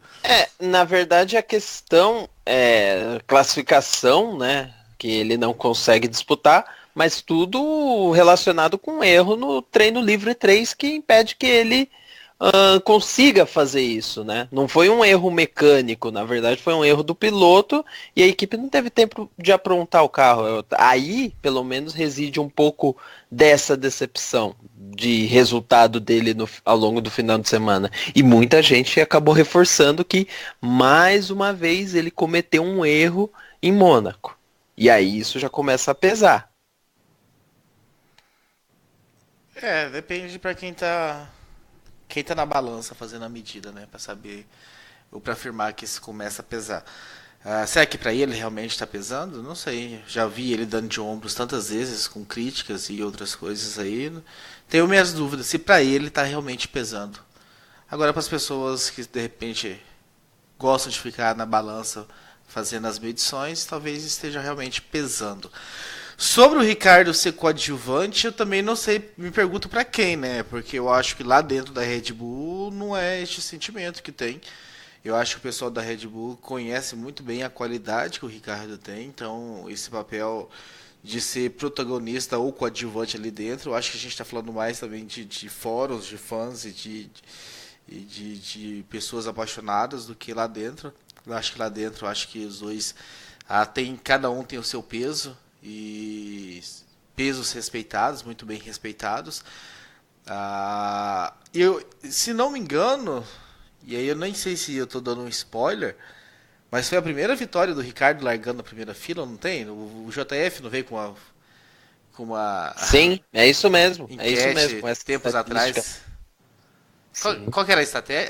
Na verdade a questão é classificação, né? Que ele não consegue disputar, mas tudo relacionado com um erro no treino livre 3 que impede que ele consiga fazer isso, né? Não foi um erro mecânico, na verdade foi um erro do piloto e a equipe não teve tempo de aprontar o carro. Aí, pelo menos, reside um pouco dessa decepção de resultado dele ao longo do final de semana. E muita gente acabou reforçando que, mais uma vez, ele cometeu um erro em Mônaco. E aí isso já começa a pesar. Depende pra quem tá na balança fazendo a medida, né, pra saber ou pra afirmar que isso começa a pesar. Será que pra ele realmente tá pesando? Não sei. Já vi ele dando de ombros tantas vezes com críticas e outras coisas aí. Tenho minhas dúvidas se pra ele tá realmente pesando. Agora, para as pessoas que de repente gostam de ficar na balança fazendo as medições, talvez esteja realmente pesando. Sobre o Ricciardo ser coadjuvante, eu também não sei, me pergunto para quem, né? Porque eu acho que lá dentro da Red Bull não é este sentimento que tem. Eu acho que o pessoal da Red Bull conhece muito bem a qualidade que o Ricciardo tem, então esse papel de ser protagonista ou coadjuvante ali dentro, eu acho que a gente está falando mais também de fóruns, de fãs e de pessoas apaixonadas do que lá dentro. Eu acho que lá dentro, eu acho que os dois cada um tem o seu peso e pesos respeitados, muito bem respeitados. Se não me engano, e aí eu nem sei se eu estou dando um spoiler, mas foi a primeira vitória do Ricciardo largando a primeira fila, não tem? O JF não veio com uma Sim, é isso mesmo. enquete É isso mesmo. Com essa tempos estatística. atrás. Qual que era a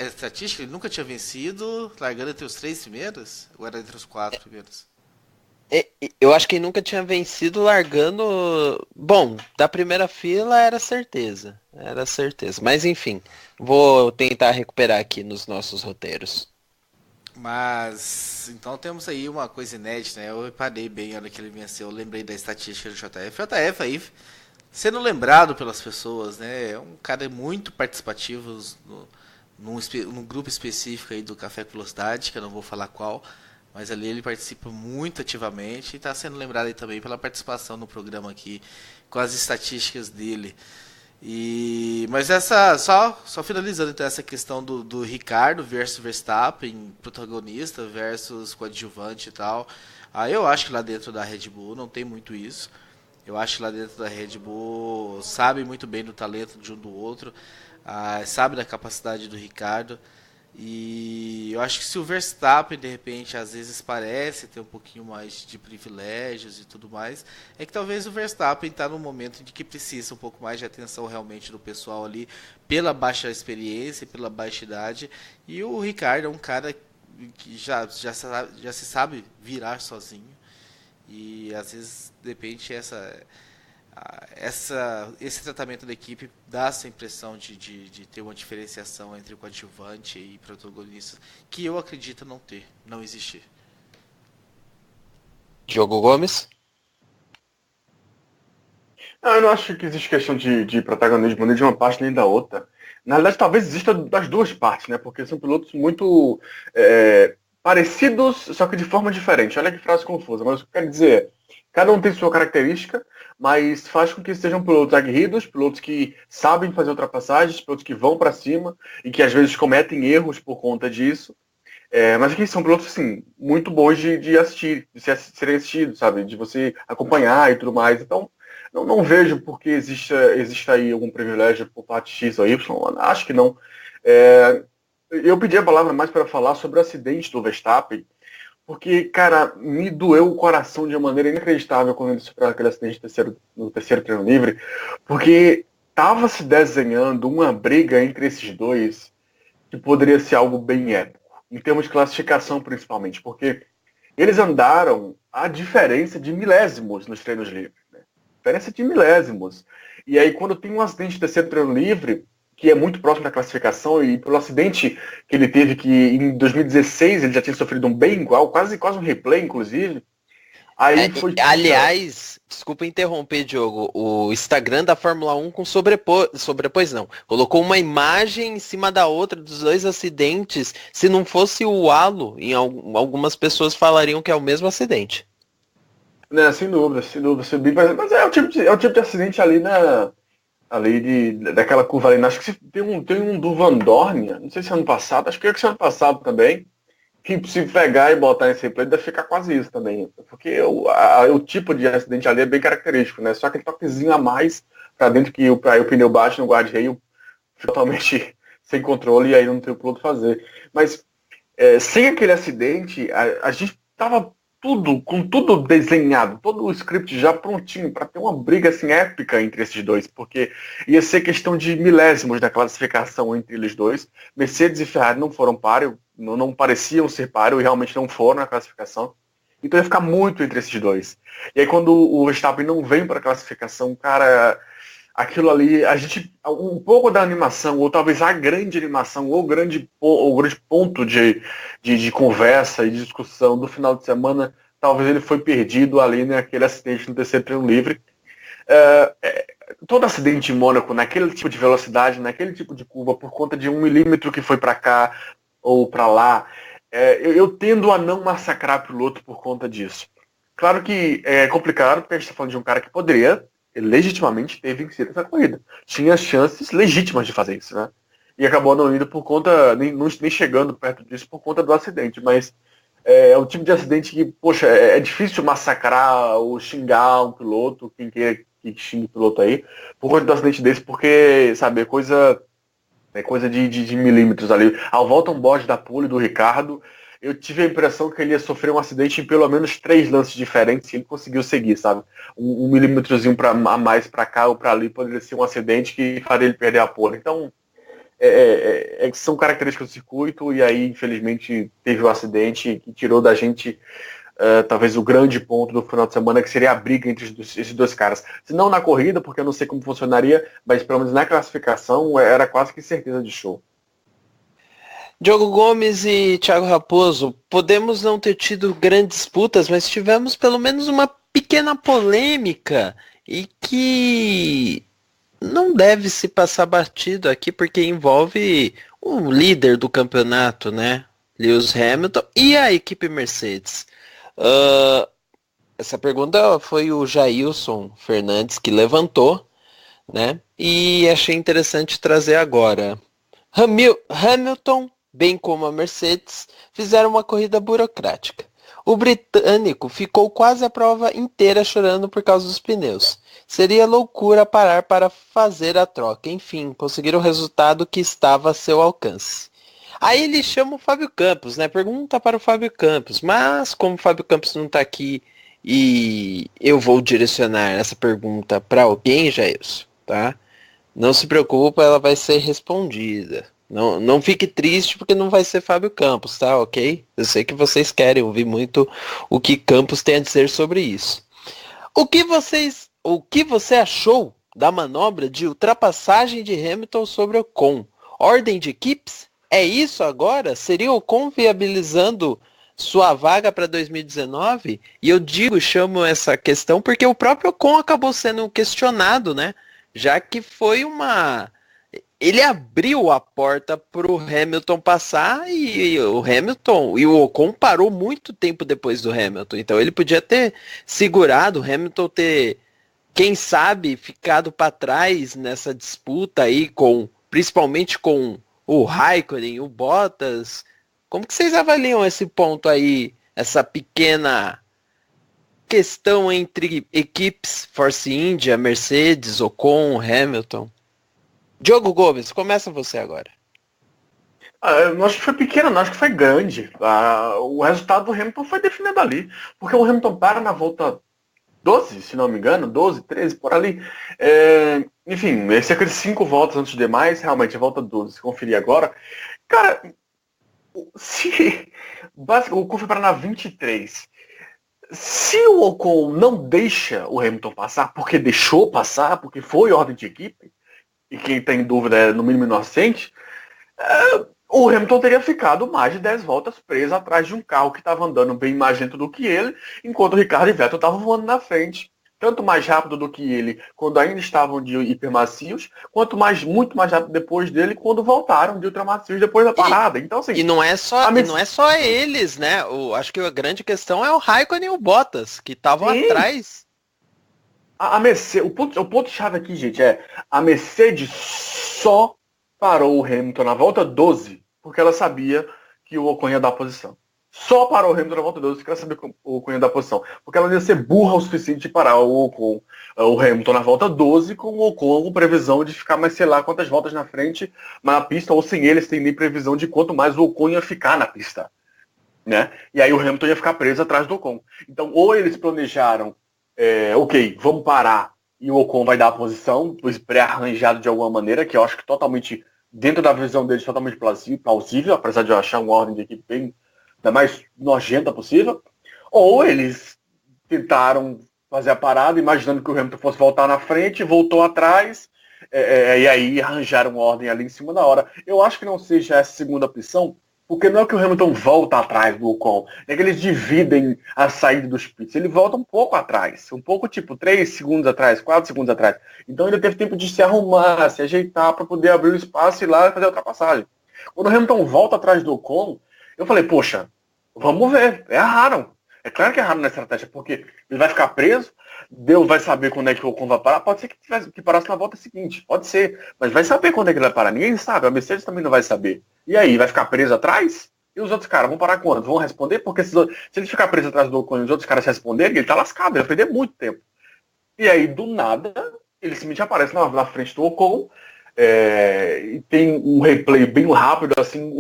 estatística? Ele nunca tinha vencido largando entre os 3 primeiros? Ou era entre os 4 primeiros? Eu acho que ele nunca tinha vencido largando. Bom, da primeira fila era certeza. Era certeza. Mas enfim, vou tentar recuperar aqui nos nossos roteiros. Mas, então temos aí uma coisa inédita, né? Eu reparei bem a hora que ele venceu, eu lembrei da estatística do JF. O JF aí, sendo lembrado pelas pessoas, né? É um cara muito participativo num grupo específico aí do Café com Velocidade, que eu não vou falar qual, mas ali ele participa muito ativamente e está sendo lembrado aí também pela participação no programa aqui, com as estatísticas dele. Mas só finalizando então essa questão do Ricciardo versus Verstappen, protagonista versus coadjuvante e tal. Eu acho que lá dentro da Red Bull não tem muito isso. Eu acho que lá dentro da Red Bull sabe muito bem do talento de um do outro, sabe da capacidade do Ricciardo. E eu acho que se o Verstappen, de repente, às vezes parece ter um pouquinho mais de privilégios e tudo mais, é que talvez o Verstappen está num momento de que precisa um pouco mais de atenção realmente do pessoal ali, pela baixa experiência, pela baixa idade. E o Ricciardo é um cara que já se sabe virar sozinho. E às vezes, de repente, esse tratamento da equipe dá essa impressão de ter uma diferenciação entre coadjuvante e protagonista, que eu acredito não existir. Diogo Gomes? Não, eu não acho que existe questão de protagonismo nem de uma parte nem da outra. Na verdade, talvez exista das duas partes, né? Porque são pilotos muito parecidos, só que de forma diferente. Olha que frase confusa, mas o que eu quero dizer é, cada um tem sua característica, mas faz com que sejam pilotos aguerridos, pilotos que sabem fazer ultrapassagens, pilotos que vão para cima e que às vezes cometem erros por conta disso. Mas aqui são pilotos assim, muito bons de assistir, de serem assistidos, sabe? De você acompanhar e tudo mais. Então, não vejo porque existe aí algum privilégio por parte X ou Y, acho que não. Eu pedi a palavra mais para falar sobre o acidente do Verstappen, porque, cara, me doeu o coração de uma maneira inacreditável quando ele sofreu aquele acidente no terceiro treino livre, porque estava se desenhando uma briga entre esses dois que poderia ser algo bem épico, em termos de classificação principalmente, porque eles andaram a diferença de milésimos nos treinos livres, né? Diferença de milésimos. E aí quando tem um acidente de terceiro treino livre, que é muito próximo da classificação, e pelo acidente que ele teve, que em 2016 ele já tinha sofrido um bem igual, quase um replay, inclusive. Aí foi. Aliás, desculpa interromper, Diogo. O Instagram da Fórmula 1 sobrepôs não. Colocou uma imagem em cima da outra dos dois acidentes. Se não fosse o halo, algumas pessoas falariam que é o mesmo acidente. Né, sem dúvida. Mas é o tipo de acidente ali daquela curva ali. Acho que tem um do Van Dorn, não sei se é ano passado, acho que é ano passado também, que se pegar e botar esse replay deve ficar quase isso também. Porque o tipo de acidente ali é bem característico, né? Só aquele toquezinho a mais pra dentro que o pneu bate no guarda-reio totalmente sem controle e aí não tem o piloto fazer. Mas sem aquele acidente, a gente tava com tudo desenhado, todo o script já prontinho para ter uma briga assim épica entre esses dois, porque ia ser questão de milésimos da classificação entre eles dois. Mercedes e Ferrari não foram páreo, não pareciam ser páreo e realmente não foram na classificação. Então ia ficar muito entre esses dois. E aí quando o Verstappen não vem para a classificação, cara, aquilo ali, um pouco da animação, ou talvez a grande animação, ou o grande ponto de conversa e de discussão do final de semana, talvez ele foi perdido ali naquele acidente no terceiro treino livre. Todo acidente em Mônaco, naquele tipo de velocidade, naquele tipo de curva, por conta de 1 milímetro que foi para cá ou para lá, eu tendo a não massacrar piloto por conta disso. Claro que é complicado, porque a gente está falando de um cara que poderia legitimamente ter vencido essa corrida. Tinha chances legítimas de fazer isso, né? E acabou não indo por conta, nem chegando perto disso por conta do acidente. Mas é o tipo de acidente que, poxa, é difícil massacrar ou xingar um piloto, quem quer que xingue o piloto aí, por conta do acidente desse, porque, sabe, é coisa de milímetros ali. Ao volta um bode da pole do Ricardo, eu tive a impressão que ele ia sofrer um acidente em pelo menos 3 lances diferentes e ele conseguiu seguir, sabe? Um milímetrozinho a mais para cá ou para ali poderia ser um acidente que faria ele perder a pole. Então, são características do circuito e aí, infelizmente, teve o acidente que tirou da gente talvez o grande ponto do final de semana, que seria a briga entre esses dois caras. Se não na corrida, porque eu não sei como funcionaria, mas pelo menos na classificação era quase que certeza de show. Diogo Gomes e Thiago Raposo, podemos não ter tido grandes disputas, mas tivemos pelo menos uma pequena polêmica e que não deve se passar batido aqui porque envolve o líder do campeonato, né? Lewis Hamilton e a equipe Mercedes. Essa pergunta foi o Jailson Fernandes que levantou, né? E achei interessante trazer agora. Hamilton, bem como a Mercedes, fizeram uma corrida burocrática. O britânico ficou quase a prova inteira chorando por causa dos pneus. Seria loucura parar para fazer a troca. Enfim, conseguiram o resultado que estava a seu alcance. Aí ele chama o Fábio Campos, né? Pergunta para o Fábio Campos. Mas como o Fábio Campos não está aqui e eu vou direcionar essa pergunta para alguém, Jailson, tá? Não se preocupa, ela vai ser respondida. Não fique triste porque não vai ser Fábio Campos, tá? Ok? Eu sei que vocês querem ouvir muito o que Campos tem a dizer sobre isso. O que você achou da manobra de ultrapassagem de Hamilton sobre Ocon? Ordem de equipes? É isso agora? Seria Ocon viabilizando sua vaga para 2019? E eu chamo essa questão porque o próprio Ocon acabou sendo questionado, né? Já que foi ele abriu a porta para o Hamilton passar e o Hamilton e o Ocon parou muito tempo depois do Hamilton. Então ele podia ter segurado, o Hamilton ter, quem sabe, ficado para trás nessa disputa aí, principalmente com o Raikkonen, o Bottas. Como que vocês avaliam esse ponto aí, essa pequena questão entre equipes, Force India, Mercedes, Ocon, Hamilton. Diogo Gomes, começa você agora. Eu não acho que foi pequena, não, acho que foi grande. O resultado do Hamilton foi definido ali. Porque o Hamilton para na volta 12, se não me engano, 12, 13, por ali. Enfim, cerca de 5 voltas antes de demais, realmente, a volta 12, se conferir agora. Cara, se o Ocon foi parar na 23. Se o Ocon não deixa o Hamilton passar, porque deixou passar, porque foi ordem de equipe, e quem tem dúvida é no mínimo inocente, o Hamilton teria ficado mais de 10 voltas preso atrás de um carro que estava andando bem mais lento do que ele, enquanto o Ricardo e Vettel estavam voando na frente. Tanto mais rápido do que ele quando ainda estavam de hipermacios, quanto muito mais rápido depois dele quando voltaram de ultramacios depois da parada. Então, assim, e não é só eles, né? Acho que a grande questão é o Raikkonen e o Bottas, que estavam atrás. A Mercedes, o ponto-chave aqui, gente, a Mercedes só parou o Hamilton na volta 12 porque ela sabia que o Ocon ia dar a posição. Só parou o Hamilton na volta 12 porque ela sabia que o Ocon ia dar a posição. Porque ela ia ser burra o suficiente de parar o Hamilton na volta 12 com o Ocon com previsão de ficar mais sei lá quantas voltas na frente na pista, ou sem eles tem nem previsão de quanto mais o Ocon ia ficar na pista. Né? E aí o Hamilton ia ficar preso atrás do Ocon. Então, ou eles planejaram ok, vamos parar e o Ocon vai dar a posição, pré-arranjado de alguma maneira, que eu acho que totalmente, dentro da visão deles, totalmente plausível, apesar de eu achar uma ordem de equipe bem da mais nojenta possível, ou eles tentaram fazer a parada, imaginando que o Hamilton fosse voltar na frente, voltou atrás, e aí arranjaram uma ordem ali em cima da hora. Eu acho que não seja essa segunda opção, porque não é que o Hamilton volta atrás do Ocon, é que eles dividem a saída dos pits. Ele volta um pouco atrás, um pouco tipo 3 segundos atrás, 4 segundos atrás. Então ele teve tempo de se arrumar, se ajeitar para poder abrir o espaço e ir lá e fazer a ultrapassagem. Quando o Hamilton volta atrás do Ocon, eu falei, poxa, vamos ver, erraram. É claro que erraram na estratégia, porque ele vai ficar preso, Deus vai saber quando é que o Ocon vai parar. Pode ser que parasse na volta seguinte, pode ser, mas vai saber quando é que ele vai parar. Ninguém sabe, a Mercedes também não vai saber. E aí, vai ficar preso atrás? E os outros caras vão parar quando? Vão responder? Porque se ele ficar preso atrás do Ocon e os outros caras responderem, ele tá lascado, ele vai perder muito tempo. E aí, do nada, ele simplesmente aparece na frente do Ocon, e tem um replay bem rápido, assim,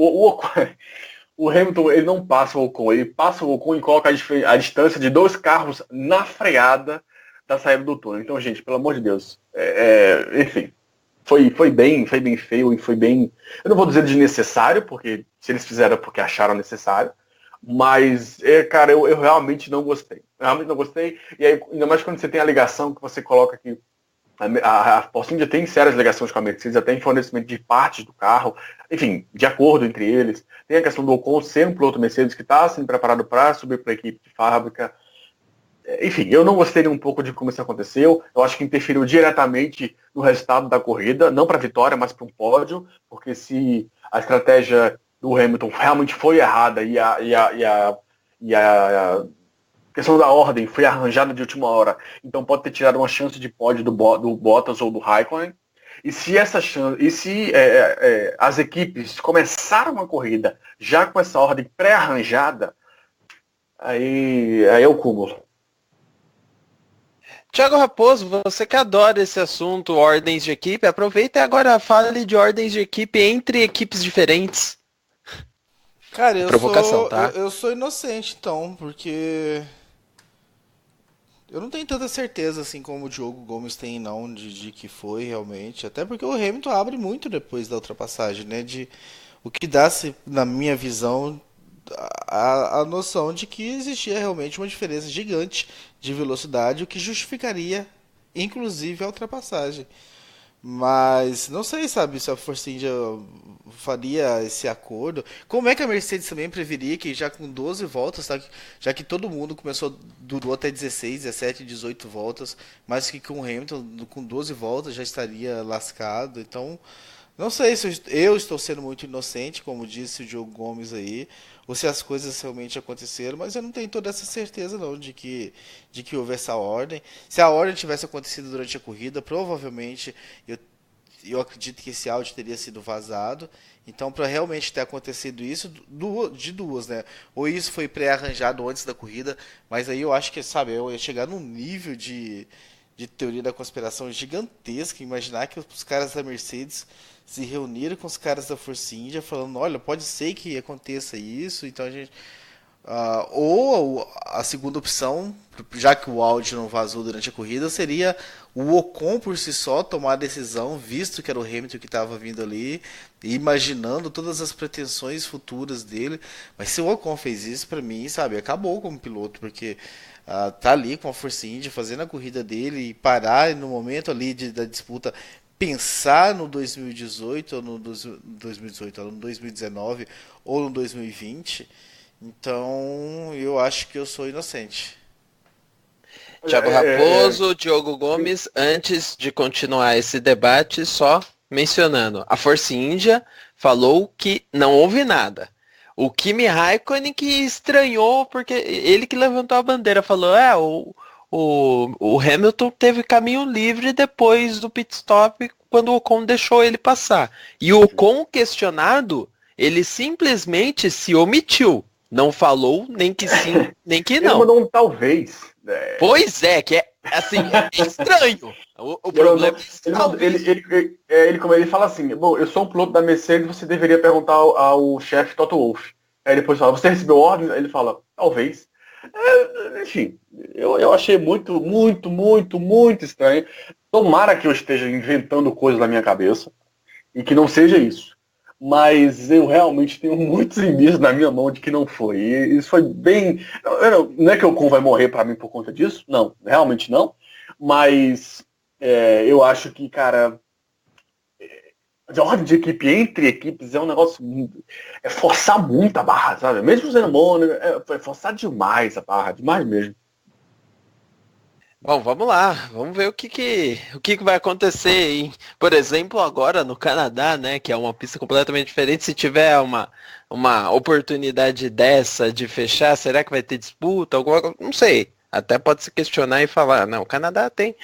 o Hamilton, ele não passa o Ocon, ele passa o Ocon e coloca a distância de 2 carros na freada da saída do túnel. Então, gente, pelo amor de Deus, enfim, foi bem feio e foi bem, eu não vou dizer desnecessário, porque se eles fizeram é porque acharam necessário, mas, cara, eu realmente não gostei. E aí, ainda mais quando você tem a ligação que você coloca aqui, a Force India tem sérias ligações com a Mercedes, até em fornecimento de partes do carro, enfim, de acordo entre eles. Tem a questão do Ocon ser um piloto Mercedes que está sendo preparado para subir para a equipe de fábrica. Enfim, eu não gostei um pouco de como isso aconteceu. Eu acho que interferiu diretamente no resultado da corrida, não para a vitória, mas para um pódio, porque se a estratégia do Hamilton realmente foi errada e a questão da ordem foi arranjada de última hora, então pode ter tirado uma chance de pódio do Bottas ou do Raikkonen. E se as equipes começaram a corrida já com essa ordem pré-arranjada, aí é o cúmulo. Thiago Raposo, você que adora esse assunto, ordens de equipe, aproveita e agora fale de ordens de equipe entre equipes diferentes. Cara, Tá? eu sou inocente, então, porque eu não tenho tanta certeza assim como o Diogo Gomes tem, não, de que foi realmente. Até porque o Hamilton abre muito depois da ultrapassagem, né? O que dá, na minha visão, a noção de que existia realmente uma diferença gigante de velocidade, o que justificaria, inclusive, a ultrapassagem. Mas não sei, sabe, se a Force India faria esse acordo. Como é que a Mercedes também preveria que já com 12 voltas, tá? Já que todo mundo durou até 16, 17, 18 voltas, mas que com o Hamilton com 12 voltas já estaria lascado. Então, não sei se eu estou sendo muito inocente, como disse o Diogo Gomes aí, ou se as coisas realmente aconteceram, mas eu não tenho toda essa certeza não de que houve essa ordem. Se a ordem tivesse acontecido durante a corrida, provavelmente eu acredito que esse áudio teria sido vazado. Então, para realmente ter acontecido isso, de duas, né? Ou isso foi pré-arranjado antes da corrida, mas aí eu acho que, sabe, eu ia chegar num nível de teoria da conspiração gigantesca, imaginar que os caras da Mercedes se reuniram com os caras da Force India falando, olha, pode ser que aconteça isso, então a gente... ou a segunda opção, já que o áudio não vazou durante a corrida, seria o Ocon por si só tomar a decisão, visto que era o Hamilton que estava vindo ali, e imaginando todas as pretensões futuras dele. Mas se o Ocon fez isso, para mim, sabe, acabou como piloto, porque tá ali com a Force India fazendo a corrida dele e parar no momento ali da disputa, pensar no 2018 ou no 2018, ou no 2019 ou no 2020. Então, eu acho que eu sou inocente. Thiago Raposo, Diogo Gomes, antes de continuar esse debate, só mencionando, a Force India falou que não houve nada. O Kimi Raikkonen que estranhou, porque ele que levantou a bandeira, falou, o Hamilton teve caminho livre depois do pit stop, quando o Ocon deixou ele passar. E o Ocon questionado, ele simplesmente se omitiu. Não falou nem que sim, nem que não. Ele mandou um talvez. Pois é, que é assim, é estranho. O problema como ele fala assim, bom, eu sou um piloto da Mercedes, você deveria perguntar ao chefe Toto Wolff. Aí depois fala, você recebeu ordem? Aí ele fala, talvez. Enfim, eu achei muito, muito, muito, muito estranho. Tomara que eu esteja inventando coisas na minha cabeça e que não seja isso. Mas eu realmente tenho muitos indícios na minha mão de que não foi. E isso foi bem... Não é que o Ocon vai morrer pra mim por conta disso. Não, realmente não. Mas eu acho que, cara... A ordem de equipe entre equipes é um negócio... É forçar muito a barra, sabe? Mesmo sendo bom, é forçar demais a barra. Demais mesmo. Bom, vamos lá, vamos ver o que vai acontecer, hein? Por exemplo, agora no Canadá, né, que é uma pista completamente diferente, se tiver uma oportunidade dessa de fechar, será que vai ter disputa? Alguma coisa? Não sei. Até pode se questionar e falar, não, o Canadá tem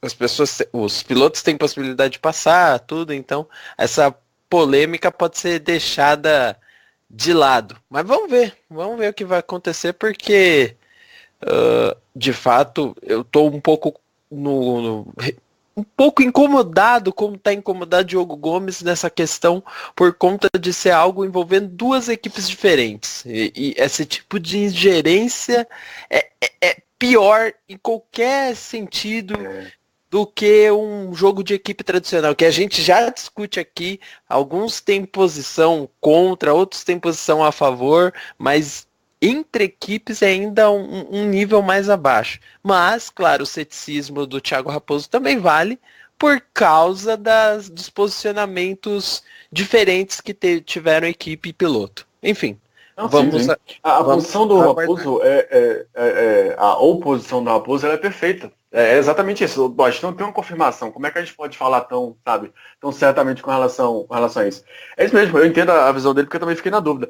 as pessoas, os pilotos têm possibilidade de passar, tudo, então essa polêmica pode ser deixada de lado. Mas vamos ver o que vai acontecer, porque de fato, eu estou um pouco um pouco incomodado, como está incomodado Diogo Gomes nessa questão, por conta de ser algo envolvendo duas equipes diferentes. E esse tipo de ingerência é pior em qualquer sentido do que um jogo de equipe tradicional, que a gente já discute aqui. Alguns têm posição contra, outros têm posição a favor, mas entre equipes é ainda um nível mais abaixo. Mas, claro, o ceticismo do Thiago Raposo também vale por causa dos posicionamentos diferentes que tiveram equipe e piloto. Enfim, Não, vamos... sim. A posição do Raposo, a oposição do Raposo, ela é perfeita. É exatamente isso. A gente não tem uma confirmação. Como é que a gente pode falar tão certamente com relação a isso? É isso mesmo, eu entendo a visão dele, porque eu também fiquei na dúvida.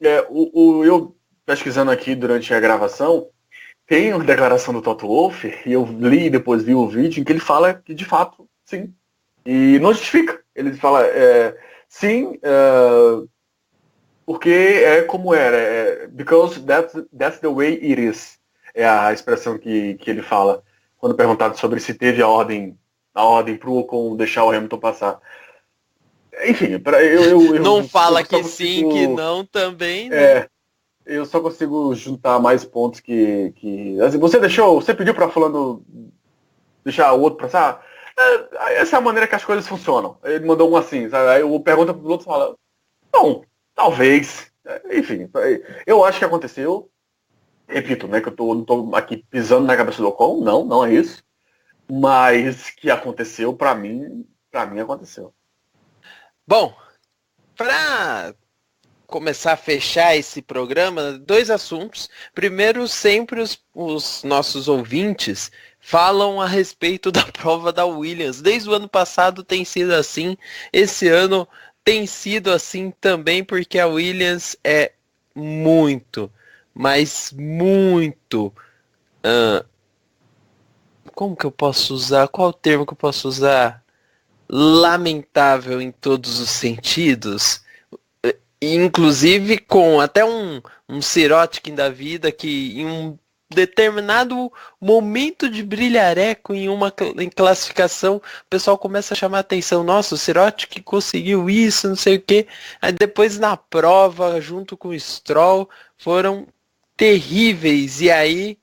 Eu pesquisando aqui durante a gravação, tem uma declaração do Toto Wolff, e eu li e depois vi o vídeo, em que ele fala que, de fato, sim. E não justifica. Ele fala, sim, porque é como era. Because that's the way it is. É a expressão que ele fala, quando perguntado sobre se teve a ordem pro Ocon deixar o Hamilton passar. Enfim, eu não fala que sim, que não também, né? Eu só consigo juntar mais pontos que assim, você pediu para fulano deixar o outro passar? Essa é a maneira que as coisas funcionam. Ele mandou um assim, sabe? Aí eu pergunto pro outro e fala, não, talvez. Enfim, eu acho que aconteceu. Repito, né, que eu não tô aqui pisando na cabeça do Ocon, não é isso. Mas que aconteceu, para mim aconteceu. Bom, para começar a fechar esse programa, 2 assuntos. Primeiro, sempre os nossos ouvintes falam a respeito da prova da Williams. Desde o ano passado tem sido assim, esse ano tem sido assim também, porque a Williams é muito, mas muito... como que eu posso usar? Qual o termo que eu posso usar? lamentável em todos os sentidos, inclusive com até um Sirotkin da vida que em um determinado momento de brilhareco em classificação, o pessoal começa a chamar a atenção, nossa, o Sirotkin conseguiu isso, não sei o que. Aí depois na prova, junto com o Stroll, foram terríveis. E aí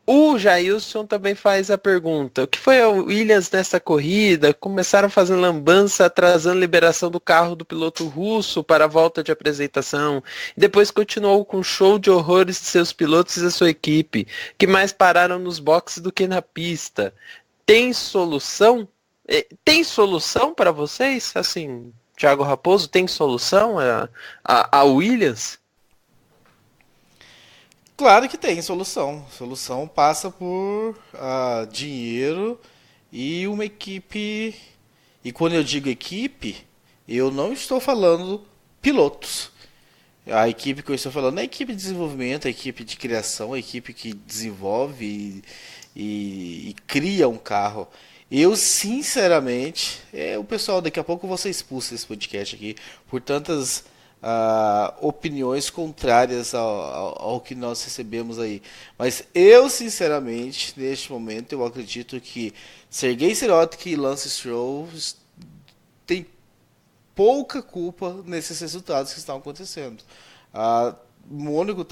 o Jailson também faz a pergunta, o que foi a Williams nessa corrida? Começaram fazendo lambança, atrasando a liberação do carro do piloto russo para a volta de apresentação. Depois continuou com um show de horrores de seus pilotos e da sua equipe, que mais pararam nos boxes do que na pista. Tem solução? Tem solução para vocês? Assim, Thiago Raposo, tem solução a Williams? Claro que tem solução. Solução passa por dinheiro e uma equipe. E quando eu digo equipe, eu não estou falando pilotos. A equipe que eu estou falando é a equipe de desenvolvimento, a equipe de criação, a equipe que desenvolve e cria um carro. Eu, sinceramente, o pessoal, daqui a pouco eu vou ser expulso desse podcast aqui por tantas opiniões contrárias ao que nós recebemos aí. Mas eu, sinceramente, neste momento, eu acredito que Sergei Sirotkin e Lance Stroll têm pouca culpa nesses resultados que estão acontecendo. Mônaco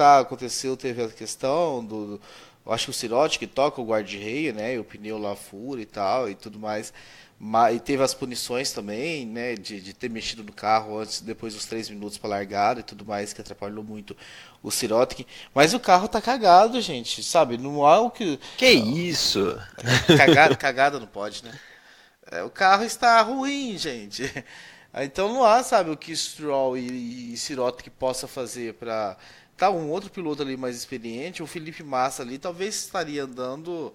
teve a questão do acho que o Sirotkin toca o guarda-reio, né, e o pneu lá fura e tal, e tudo mais. E teve as punições também, né, de ter mexido no carro depois dos 3 minutos para largada e tudo mais, que atrapalhou muito o Sirotkin. Mas o carro tá cagado, gente, sabe? Não há o que... Que isso? Cagada não pode, né? O carro está ruim, gente. Então não há, sabe, o que Stroll e Sirotkin possa fazer para... Tá um outro piloto ali mais experiente, o Felipe Massa ali talvez estaria andando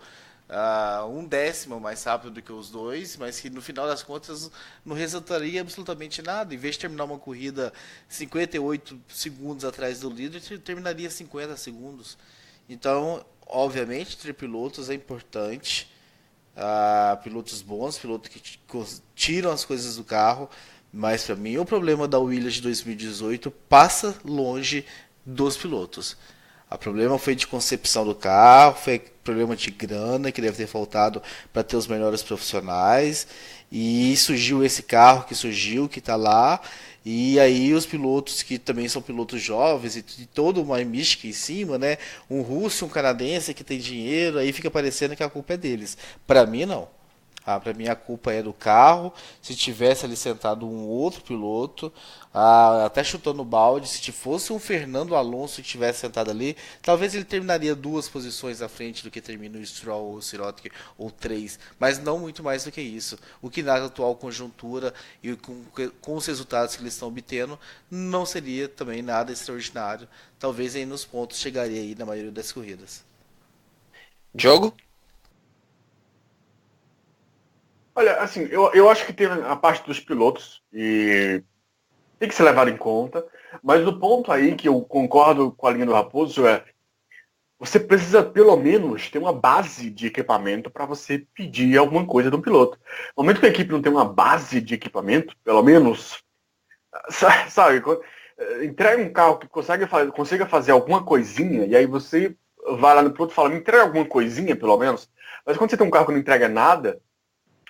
1/10 mais rápido do que os dois, mas que no final das contas não resultaria absolutamente nada. Em vez de terminar uma corrida 58 segundos atrás do líder, terminaria 50 segundos. Então, obviamente, ter pilotos é importante. Pilotos bons, pilotos que tiram as coisas do carro, mas para mim o problema da Williams de 2018 passa longe dos pilotos. O problema foi de concepção do carro, foi problema de grana que deve ter faltado para ter os melhores profissionais, e surgiu esse carro que está lá, e aí os pilotos que também são pilotos jovens e toda uma mística em cima, né? Um russo e um canadense que tem dinheiro, aí fica parecendo que a culpa é deles. Para mim não. Para mim a culpa é do carro. Se tivesse ali sentado um outro piloto, até chutando o balde, se fosse um Fernando Alonso que tivesse sentado ali, talvez ele terminaria 2 posições à frente do que termina o Stroll ou o Sirotkin, ou 3, mas não muito mais do que isso. O que na atual conjuntura e com os resultados que eles estão obtendo, não seria também nada extraordinário. Talvez aí nos pontos chegaria aí na maioria das corridas. Diogo? Olha, assim, eu acho que tem a parte dos pilotos e tem que ser levado em conta, mas o ponto aí que eu concordo com a linha do Raposo é você precisa pelo menos ter uma base de equipamento para você pedir alguma coisa do piloto. No momento que a equipe não tem uma base de equipamento, pelo menos, sabe, entrega um carro que consiga fazer alguma coisinha, e aí você vai lá no piloto e fala, me entrega alguma coisinha pelo menos, mas quando você tem um carro que não entrega nada,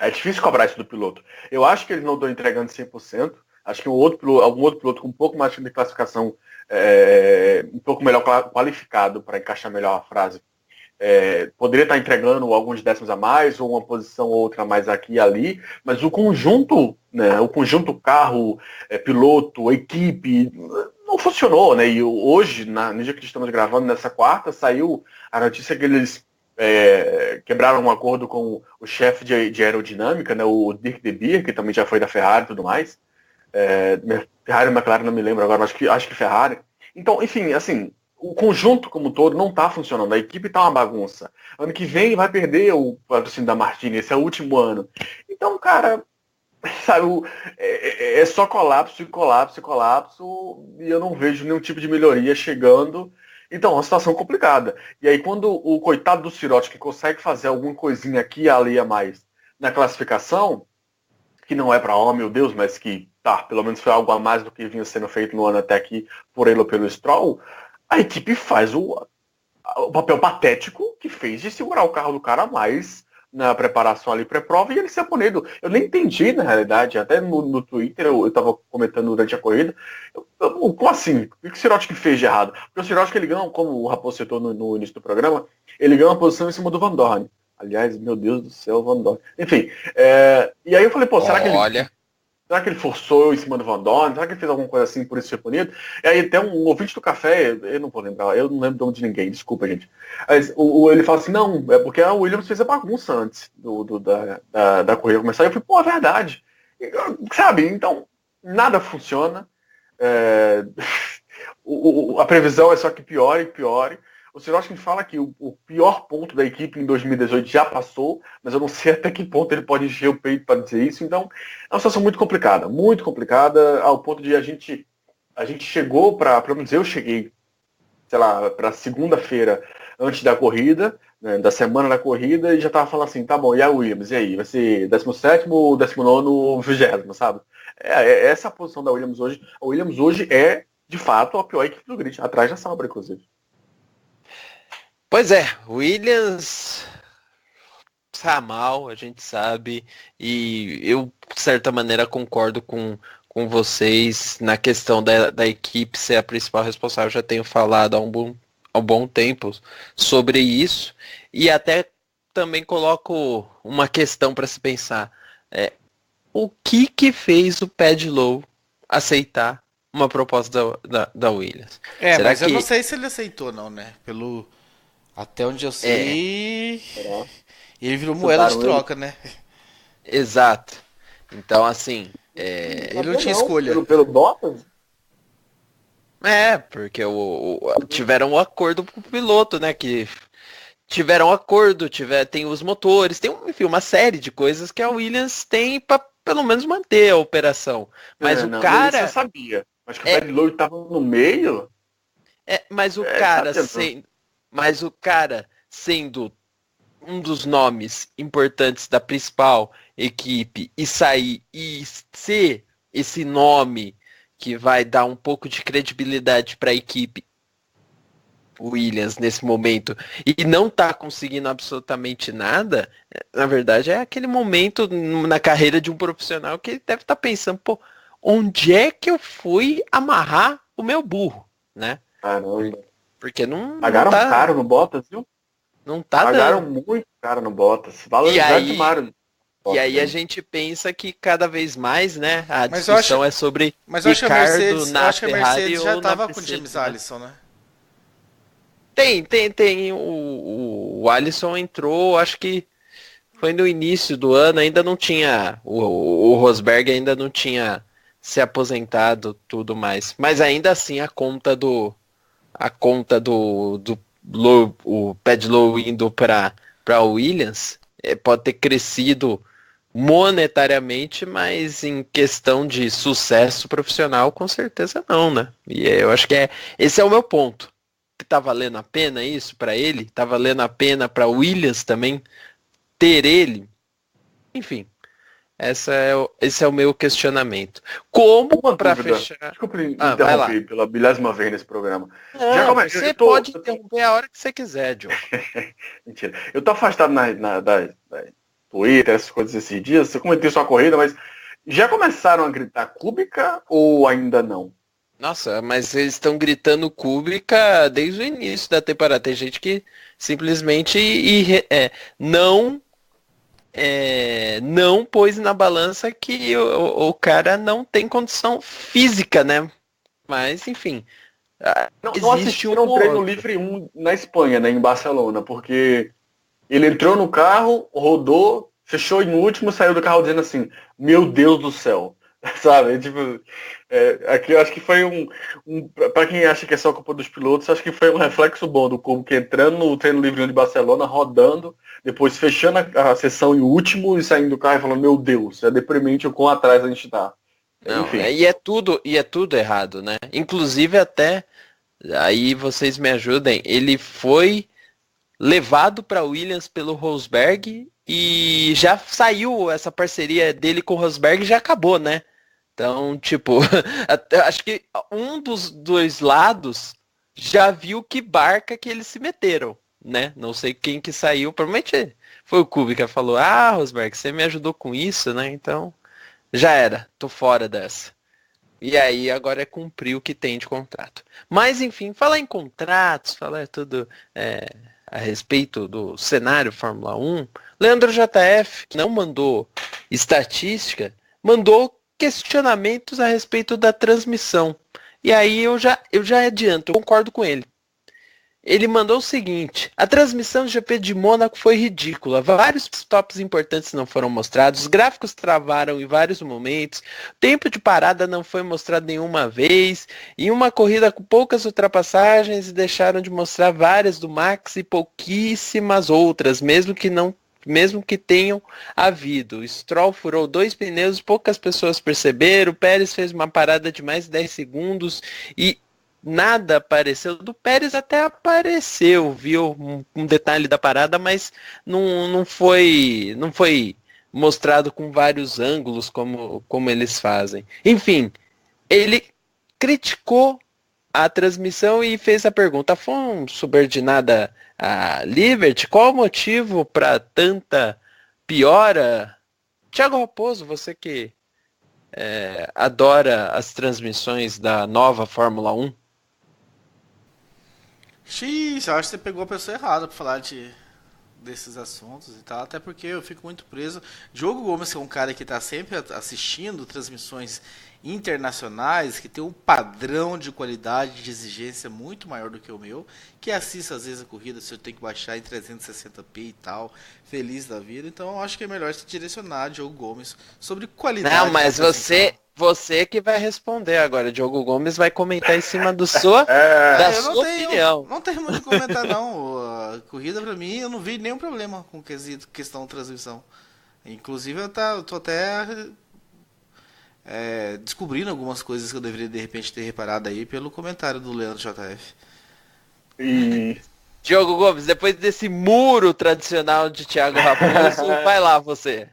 é difícil cobrar isso do piloto. Eu acho que eles não estão entregando 100%. Acho que algum outro piloto com um pouco mais de classificação, um pouco melhor qualificado para encaixar melhor a frase, poderia estar entregando alguns décimos a mais, ou uma posição ou outra a mais aqui e ali, mas o conjunto, né, carro, piloto, equipe, não funcionou, né? E hoje, no dia que estamos gravando, nessa quarta, saiu a notícia que eles quebraram um acordo com o chefe de aerodinâmica, né, o Dirk De Beer, que também já foi da Ferrari e tudo mais. Ferrari e McLaren não me lembro agora, mas acho que Ferrari. Então, enfim, assim, o conjunto como um todo não está funcionando, a equipe está uma bagunça. Ano que vem vai perder o patrocínio da Martini, esse é o último ano. Então, cara, sabe, é só colapso, e eu não vejo nenhum tipo de melhoria chegando. Então, é uma situação complicada. E aí, quando o coitado do Sirotkin consegue fazer alguma coisinha aqui e ali a mais na classificação, que não é para meu Deus, mas que pelo menos foi algo a mais do que vinha sendo feito no ano até aqui por ele ou pelo Stroll, a equipe faz o papel patético que fez de segurar o carro do cara mais na preparação ali pré-prova e ele ser punido. Eu nem entendi, na realidade, até no Twitter eu tava comentando durante a corrida, como assim? O que o Sirotkin fez de errado? Porque o Sirotkin, ele ganha, como o Raposo citou no início do programa, ele ganha uma posição em cima do Van Dorn. Aliás, meu Deus do céu, Van Dorn. Enfim, e aí eu falei, pô, será que ele forçou em cima do Van Dorn? Será que ele fez alguma coisa assim, por isso foi punido? E aí até um ouvinte do café, eu não vou lembrar, eu não lembro de nome de ninguém, desculpa, gente. Mas, ele fala assim, não, é porque a Williams fez a bagunça antes da corrida começar. E eu falei, pô, é verdade. E, sabe, então, nada funciona. A previsão é só que piore e piore. O Sirotkin fala que o pior ponto da equipe em 2018 já passou, mas eu não sei até que ponto ele pode encher o peito para dizer isso. Então, é uma situação muito complicada, ao ponto de a gente chegou pelo menos eu cheguei, sei lá, para segunda-feira antes da corrida, né, da semana da corrida, e já tava falando assim, tá bom, e a Williams, e aí? Vai ser 17º, 19º, 20º, sabe? Essa é a posição da Williams hoje. A Williams hoje é, de fato, a pior equipe do grid, atrás da Sauber, inclusive. Pois é, Williams está mal, a gente sabe, e eu, de certa maneira, concordo com vocês na questão da equipe ser a principal responsável. Eu já tenho falado há um bom tempo sobre isso, e até também coloco uma questão para se pensar. O que fez o Paddy Lowe aceitar uma proposta da Williams? Será mas eu não sei se ele aceitou não, né? Até onde eu sei, ele virou moeda de troca, né? Exato. Então, assim... ele não tinha escolha. Pelo Bottas? Porque tiveram um acordo com o piloto, né? Que tiveram um acordo, tem os motores, tem enfim, uma série de coisas que a Williams tem para pelo menos manter a operação. Mas cara... Isso eu sabia. Mas que o Paddy Lowe estava no meio... Mas o cara... Mas o cara, sendo um dos nomes importantes da principal equipe e sair e ser esse nome que vai dar um pouco de credibilidade para a equipe Williams nesse momento e não tá conseguindo absolutamente nada, na verdade é aquele momento na carreira de um profissional que ele deve estar pensando, pô, onde é que eu fui amarrar o meu burro, né? Caramba. Porque não pagaram tá, caro no Bottas, viu? Não tá pagaram dando. muito caro no Bottas. Valorizaram demais. E aí a gente pensa que cada vez mais, né, a discussão é sobre Ricardo na Ferrari ou na Mercedes já estava com o James Allison, né? Tem. O Alisson entrou, acho que foi no início do ano, ainda não tinha, o Rosberg ainda não tinha se aposentado, tudo mais. Mas ainda assim a conta do Lowe, o Paddy Lowe indo para Williams pode ter crescido monetariamente, mas em questão de sucesso profissional, com certeza não, né? E eu acho que esse é o meu ponto. Tá valendo a pena isso para ele? Tá valendo a pena para Williams também ter ele? Enfim, esse é o meu questionamento. Como para fechar... Desculpa interromper pela milésima vez nesse programa. Você pode interromper a hora que você quiser, Diogo. Mentira. Eu tô afastado da Twitter, essas coisas esses dias. Você comentou sua corrida, mas já começaram a gritar Kubica ou ainda não? Nossa, mas eles estão gritando Kubica desde o início da temporada. Tem gente que simplesmente não pôs na balança que o cara não tem condição física, né? Mas, enfim. Não assistiram um treino livre 1 na Espanha, né? Em Barcelona, porque ele entrou no carro, rodou, fechou em último, saiu do carro dizendo assim, meu Deus do céu. Sabe? Aqui eu acho que foi para quem acha que é só culpa dos pilotos, acho que foi um reflexo bom do Kubica entrando no treino livre de Barcelona, rodando, depois fechando a sessão em último e saindo do carro e falando, meu Deus, é deprimente o quão atrás a gente tá. Não, e é tudo errado, né? Inclusive até, aí vocês me ajudem, ele foi levado para Williams pelo Rosberg e já saiu essa parceria dele com o Rosberg, já acabou, né? Então, tipo, acho que um dos dois lados já viu que barca que eles se meteram, né? Não sei quem que saiu, provavelmente foi o Kubica que falou, Rosberg, você me ajudou com isso, né? Então, já era, tô fora dessa. E aí agora é cumprir o que tem de contrato. Mas enfim, falar em contratos, falar tudo a respeito do cenário Fórmula 1, Leandro JF não mandou estatística, mandou questionamentos a respeito da transmissão. E aí eu já adianto, eu concordo com ele. Ele mandou o seguinte: a transmissão do GP de Mônaco foi ridícula. Vários tops importantes não foram mostrados, os gráficos travaram em vários momentos, o tempo de parada não foi mostrado nenhuma vez, e uma corrida com poucas ultrapassagens e deixaram de mostrar várias do Max e pouquíssimas outras, mesmo que tenham havido. Stroll furou 2 pneus, poucas pessoas perceberam, o Pérez fez uma parada de mais de 10 segundos e nada apareceu. Do Pérez até apareceu, viu um detalhe da parada, mas não foi mostrado com vários ângulos como eles fazem. Enfim, ele criticou a transmissão e fez a pergunta: foi subordinada a Liberty? Qual o motivo para tanta piora? Thiago Raposo, você que adora as transmissões da nova Fórmula 1. Xiii, eu acho que você pegou a pessoa errada pra falar desses assuntos e tal, até porque eu fico muito preso. Diogo Gomes, que é um cara que tá sempre assistindo transmissões internacionais, que tem um padrão de qualidade, de exigência muito maior do que o meu, que assiste às vezes a corrida, se eu tenho que baixar em 360p e tal, feliz da vida. Então eu acho que é melhor se direcionar a Diogo Gomes sobre qualidade. Não, mas você que vai responder agora. Diogo Gomes vai comentar em cima da sua opinião. Não tem muito o que comentar, não. A corrida, pra mim, eu não vi nenhum problema com questão de transmissão. Inclusive, eu tô até descobrindo algumas coisas que eu deveria, de repente, ter reparado aí pelo comentário do Leandro JF. Diogo Gomes, depois desse muro tradicional de Thiago Raposo, vai lá você.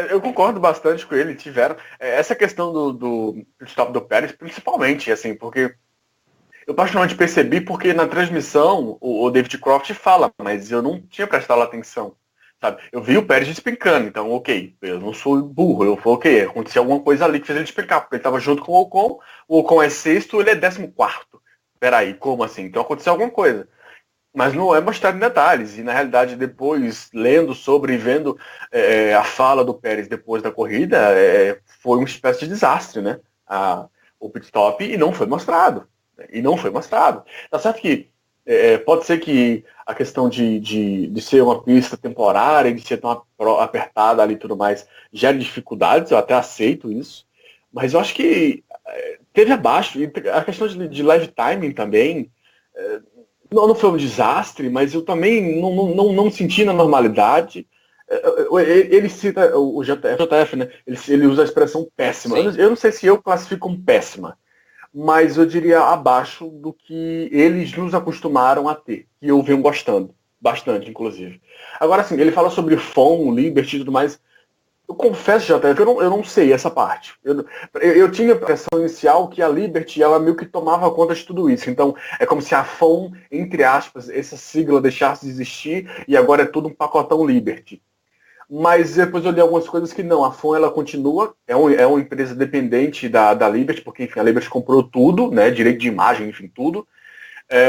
Eu concordo bastante com ele. Tiveram essa questão do stop do Pérez, principalmente, assim, porque eu particularmente percebi porque na transmissão o David Croft fala, mas eu não tinha prestado atenção, sabe? Eu vi o Pérez despencando, então ok, eu não sou burro, eu falei, ok, aconteceu alguma coisa ali que fez ele despencar, porque ele estava junto com o Ocon é sexto, ele é 14º. Peraí, como assim? Então aconteceu alguma coisa. Mas não é mostrado em detalhes. E na realidade, depois, lendo sobre e vendo a fala do Pérez depois da corrida, foi uma espécie de desastre, né? O pit stop, e não foi mostrado. Tá certo que pode ser que a questão de ser uma pista temporária, de ser tão apertada ali e tudo mais, gere dificuldades, eu até aceito isso. Mas eu acho que teve abaixo. E a questão de live timing também. Não foi um desastre, mas eu também não senti na normalidade. Ele cita o JF, né? Ele usa a expressão péssima. Eu não sei se eu classifico como péssima, mas eu diria abaixo do que eles nos acostumaram a ter, que eu venho gostando, bastante, inclusive. Agora, assim, ele fala sobre FOM, Liberty e tudo mais. Eu confesso, JF, que eu não sei essa parte. Eu tinha a impressão inicial que a Liberty, ela meio que tomava conta de tudo isso. Então, é como se a FOM, entre aspas, essa sigla deixasse de existir e agora é tudo um pacotão Liberty. Mas depois eu li algumas coisas que não, a FOM ela continua, é uma empresa dependente da Liberty, porque enfim, a Liberty comprou tudo, né, direito de imagem, enfim, tudo,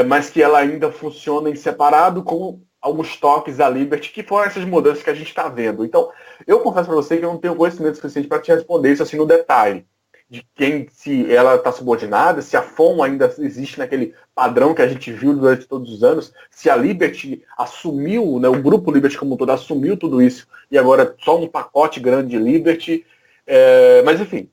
mas que ela ainda funciona em separado com alguns toques da Liberty, que foram essas mudanças que a gente está vendo. Então, eu confesso para você que eu não tenho conhecimento suficiente para te responder isso assim no detalhe, de se ela está subordinada, se a FOM ainda existe naquele padrão que a gente viu durante todos os anos, se a Liberty assumiu, né, o grupo Liberty como um todo assumiu tudo isso, e agora é só um pacote grande de Liberty. Mas enfim,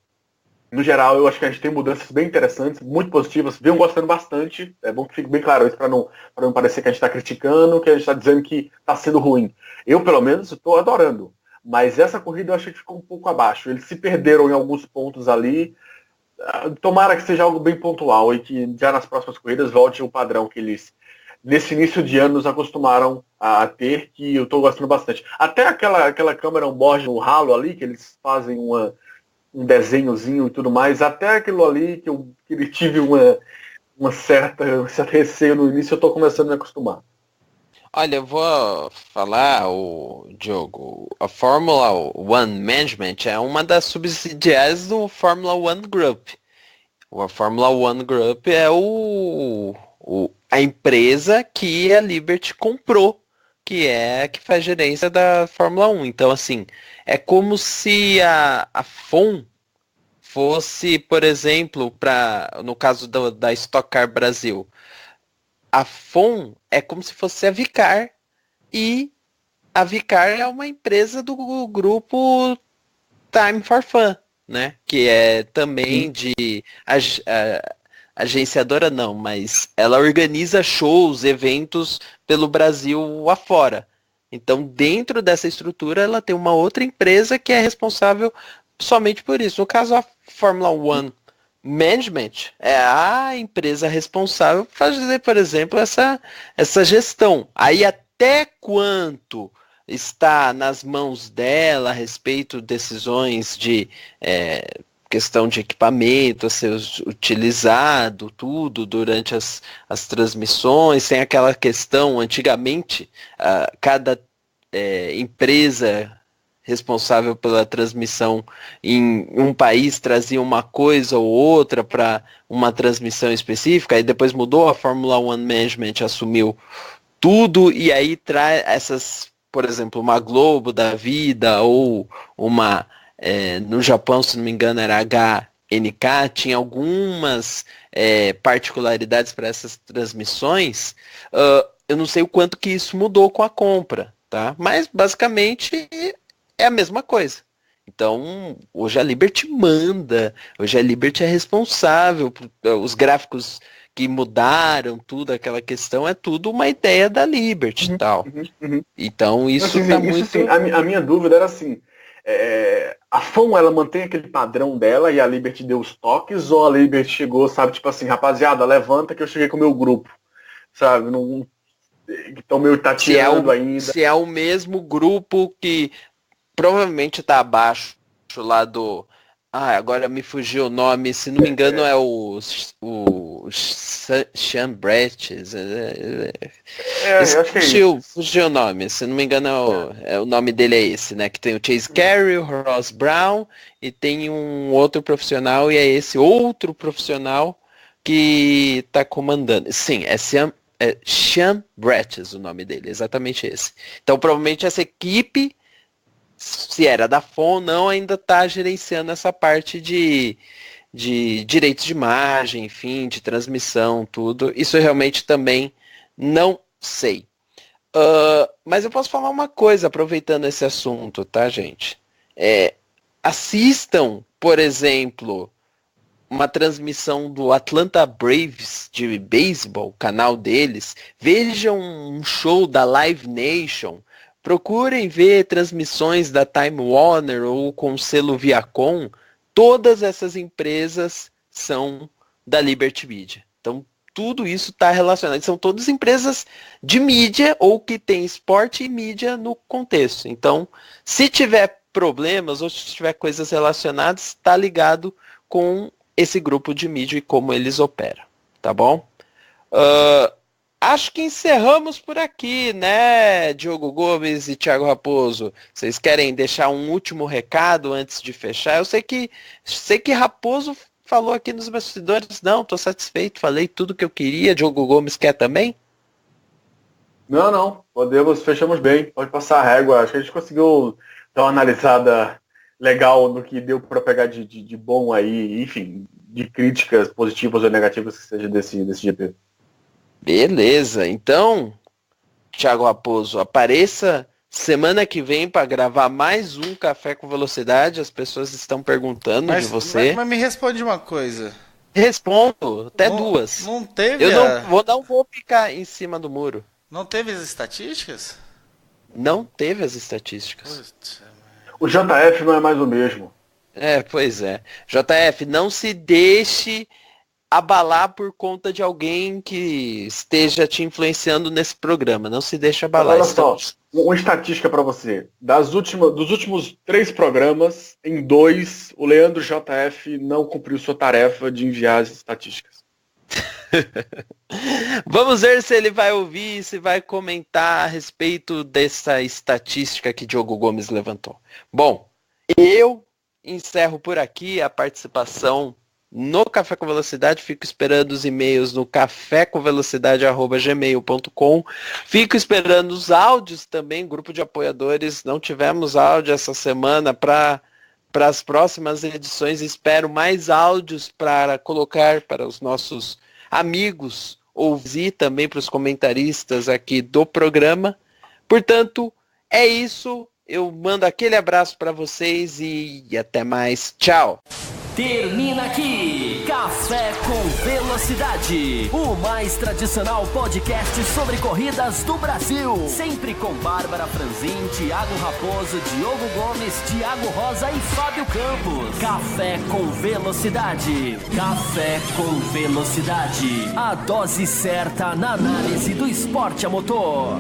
no geral, eu acho que a gente tem mudanças bem interessantes, muito positivas, venho gostando bastante. É bom que fique bem claro isso, para não parecer que a gente está criticando, que a gente está dizendo que está sendo ruim. Eu, pelo menos, estou adorando. Mas essa corrida eu achei que ficou um pouco abaixo. Eles se perderam em alguns pontos ali. Tomara que seja algo bem pontual e que já nas próximas corridas volte o padrão que eles nesse início de ano nos acostumaram a ter, que eu estou gostando bastante. Até aquela câmera on-board no ralo ali, que eles fazem um desenhozinho e tudo mais, até aquilo ali que tive um certo receio no início, eu estou começando a me acostumar. Olha, eu vou falar, Diogo, a Fórmula One Management é uma das subsidiárias do Fórmula One Group. A Fórmula One Group é a empresa que a Liberty comprou, que faz gerência da Fórmula 1. Então, assim, é como se a FOM fosse, por exemplo, no caso da Stock Car Brasil, a FOM é como se fosse a Vicar, e a Vicar é uma empresa do grupo Time for Fun, né? Que é também de agenciadora não, mas ela organiza shows, eventos pelo Brasil afora. Então, dentro dessa estrutura, ela tem uma outra empresa que é responsável somente por isso. No caso, a Fórmula One Management é a empresa responsável por fazer, por exemplo, essa gestão. Aí até quanto está nas mãos dela a respeito de decisões de questão de equipamento a ser utilizado, tudo durante as transmissões, tem aquela questão, antigamente, cada empresa responsável pela transmissão em um país trazia uma coisa ou outra para uma transmissão específica, aí depois mudou, a Fórmula One Management assumiu tudo, e aí traz essas, por exemplo, uma Globo da vida, ou uma, no Japão, se não me engano, era HNK, tinha algumas particularidades para essas transmissões. Eu não sei o quanto que isso mudou com a compra, tá? Mas basicamente é a mesma coisa. Então, hoje a Liberty manda, hoje a Liberty é responsável por os gráficos que mudaram, tudo, aquela questão, é tudo uma ideia da Liberty e tal. Então, isso assim, tá isso, muito... assim, a minha dúvida era assim, a FOM, ela mantém aquele padrão dela e a Liberty deu os toques, ou a Liberty chegou, sabe, tipo assim, rapaziada, levanta que eu cheguei com o meu grupo, sabe, não... Estão meio tateando ainda. Se é o mesmo grupo que provavelmente está abaixo lá do... agora me fugiu o nome, se não me engano é o Sean Bretches. Acho que é isso. Fugiu o nome, se não me engano o nome dele é esse, né? Que tem o Chase Carey, o Ross Brown, e tem um outro profissional, e é esse outro profissional que está comandando. Sim, é Sean Bretches o nome dele, exatamente esse. Então provavelmente essa equipe, se era da FOM ou não, ainda está gerenciando essa parte de direitos de imagem, enfim, de transmissão, tudo. Isso eu realmente também não sei. Mas eu posso falar uma coisa, aproveitando esse assunto, tá, gente? Assistam, por exemplo, uma transmissão do Atlanta Braves de beisebol, o canal deles. Vejam um show da Live Nation. Procurem ver transmissões da Time Warner ou com o selo Viacom. Todas essas empresas são da Liberty Media. Então, tudo isso está relacionado. São todas empresas de mídia ou que tem esporte e mídia no contexto. Então, se tiver problemas ou se tiver coisas relacionadas, está ligado com esse grupo de mídia e como eles operam. Tá bom? Acho que encerramos por aqui, né, Diogo Gomes e Thiago Raposo? Vocês querem deixar um último recado antes de fechar? Eu sei que Raposo falou aqui nos bastidores, não, estou satisfeito, falei tudo que eu queria. Diogo Gomes quer também? Não, fechamos bem, pode passar a régua. Acho que a gente conseguiu dar uma analisada legal no que deu para pegar de bom aí, enfim, de críticas positivas ou negativas que seja desse GP. Beleza, então, Thiago Raposo, apareça semana que vem para gravar mais um Café com Velocidade. As pessoas estão perguntando de você. Mas me responde uma coisa. Respondo, até duas. Não teve. Não vou ficar em cima do muro. Não teve as estatísticas? Não teve as estatísticas. O JF não é mais o mesmo. Pois é. JF, não se deixe abalar por conta de alguém que esteja te influenciando nesse programa. Não se deixe abalar. Olha só, uma estatística para você. Dos últimos 3 programas, em 2, o Leandro JF não cumpriu sua tarefa de enviar as estatísticas. Vamos ver se ele vai ouvir, se vai comentar a respeito dessa estatística que Diogo Gomes levantou. Bom, eu encerro por aqui a participação no Café com Velocidade. Fico esperando os e-mails no cafécomvelocidade@gmail.com. Fico esperando os áudios também, grupo de apoiadores. Não tivemos áudio essa semana para as próximas edições. Espero mais áudios para colocar para os nossos amigos ouvir, também para os comentaristas aqui do programa. Portanto, é isso. Eu mando aquele abraço para vocês e até mais. Tchau! Termina aqui Café com Velocidade, o mais tradicional podcast sobre corridas do Brasil. Sempre com Bárbara Franzin, Thiago Raposo, Diogo Gomes, Thiago Rosa e Fábio Campos. Café com Velocidade. Café com Velocidade. A dose certa na análise do esporte a motor.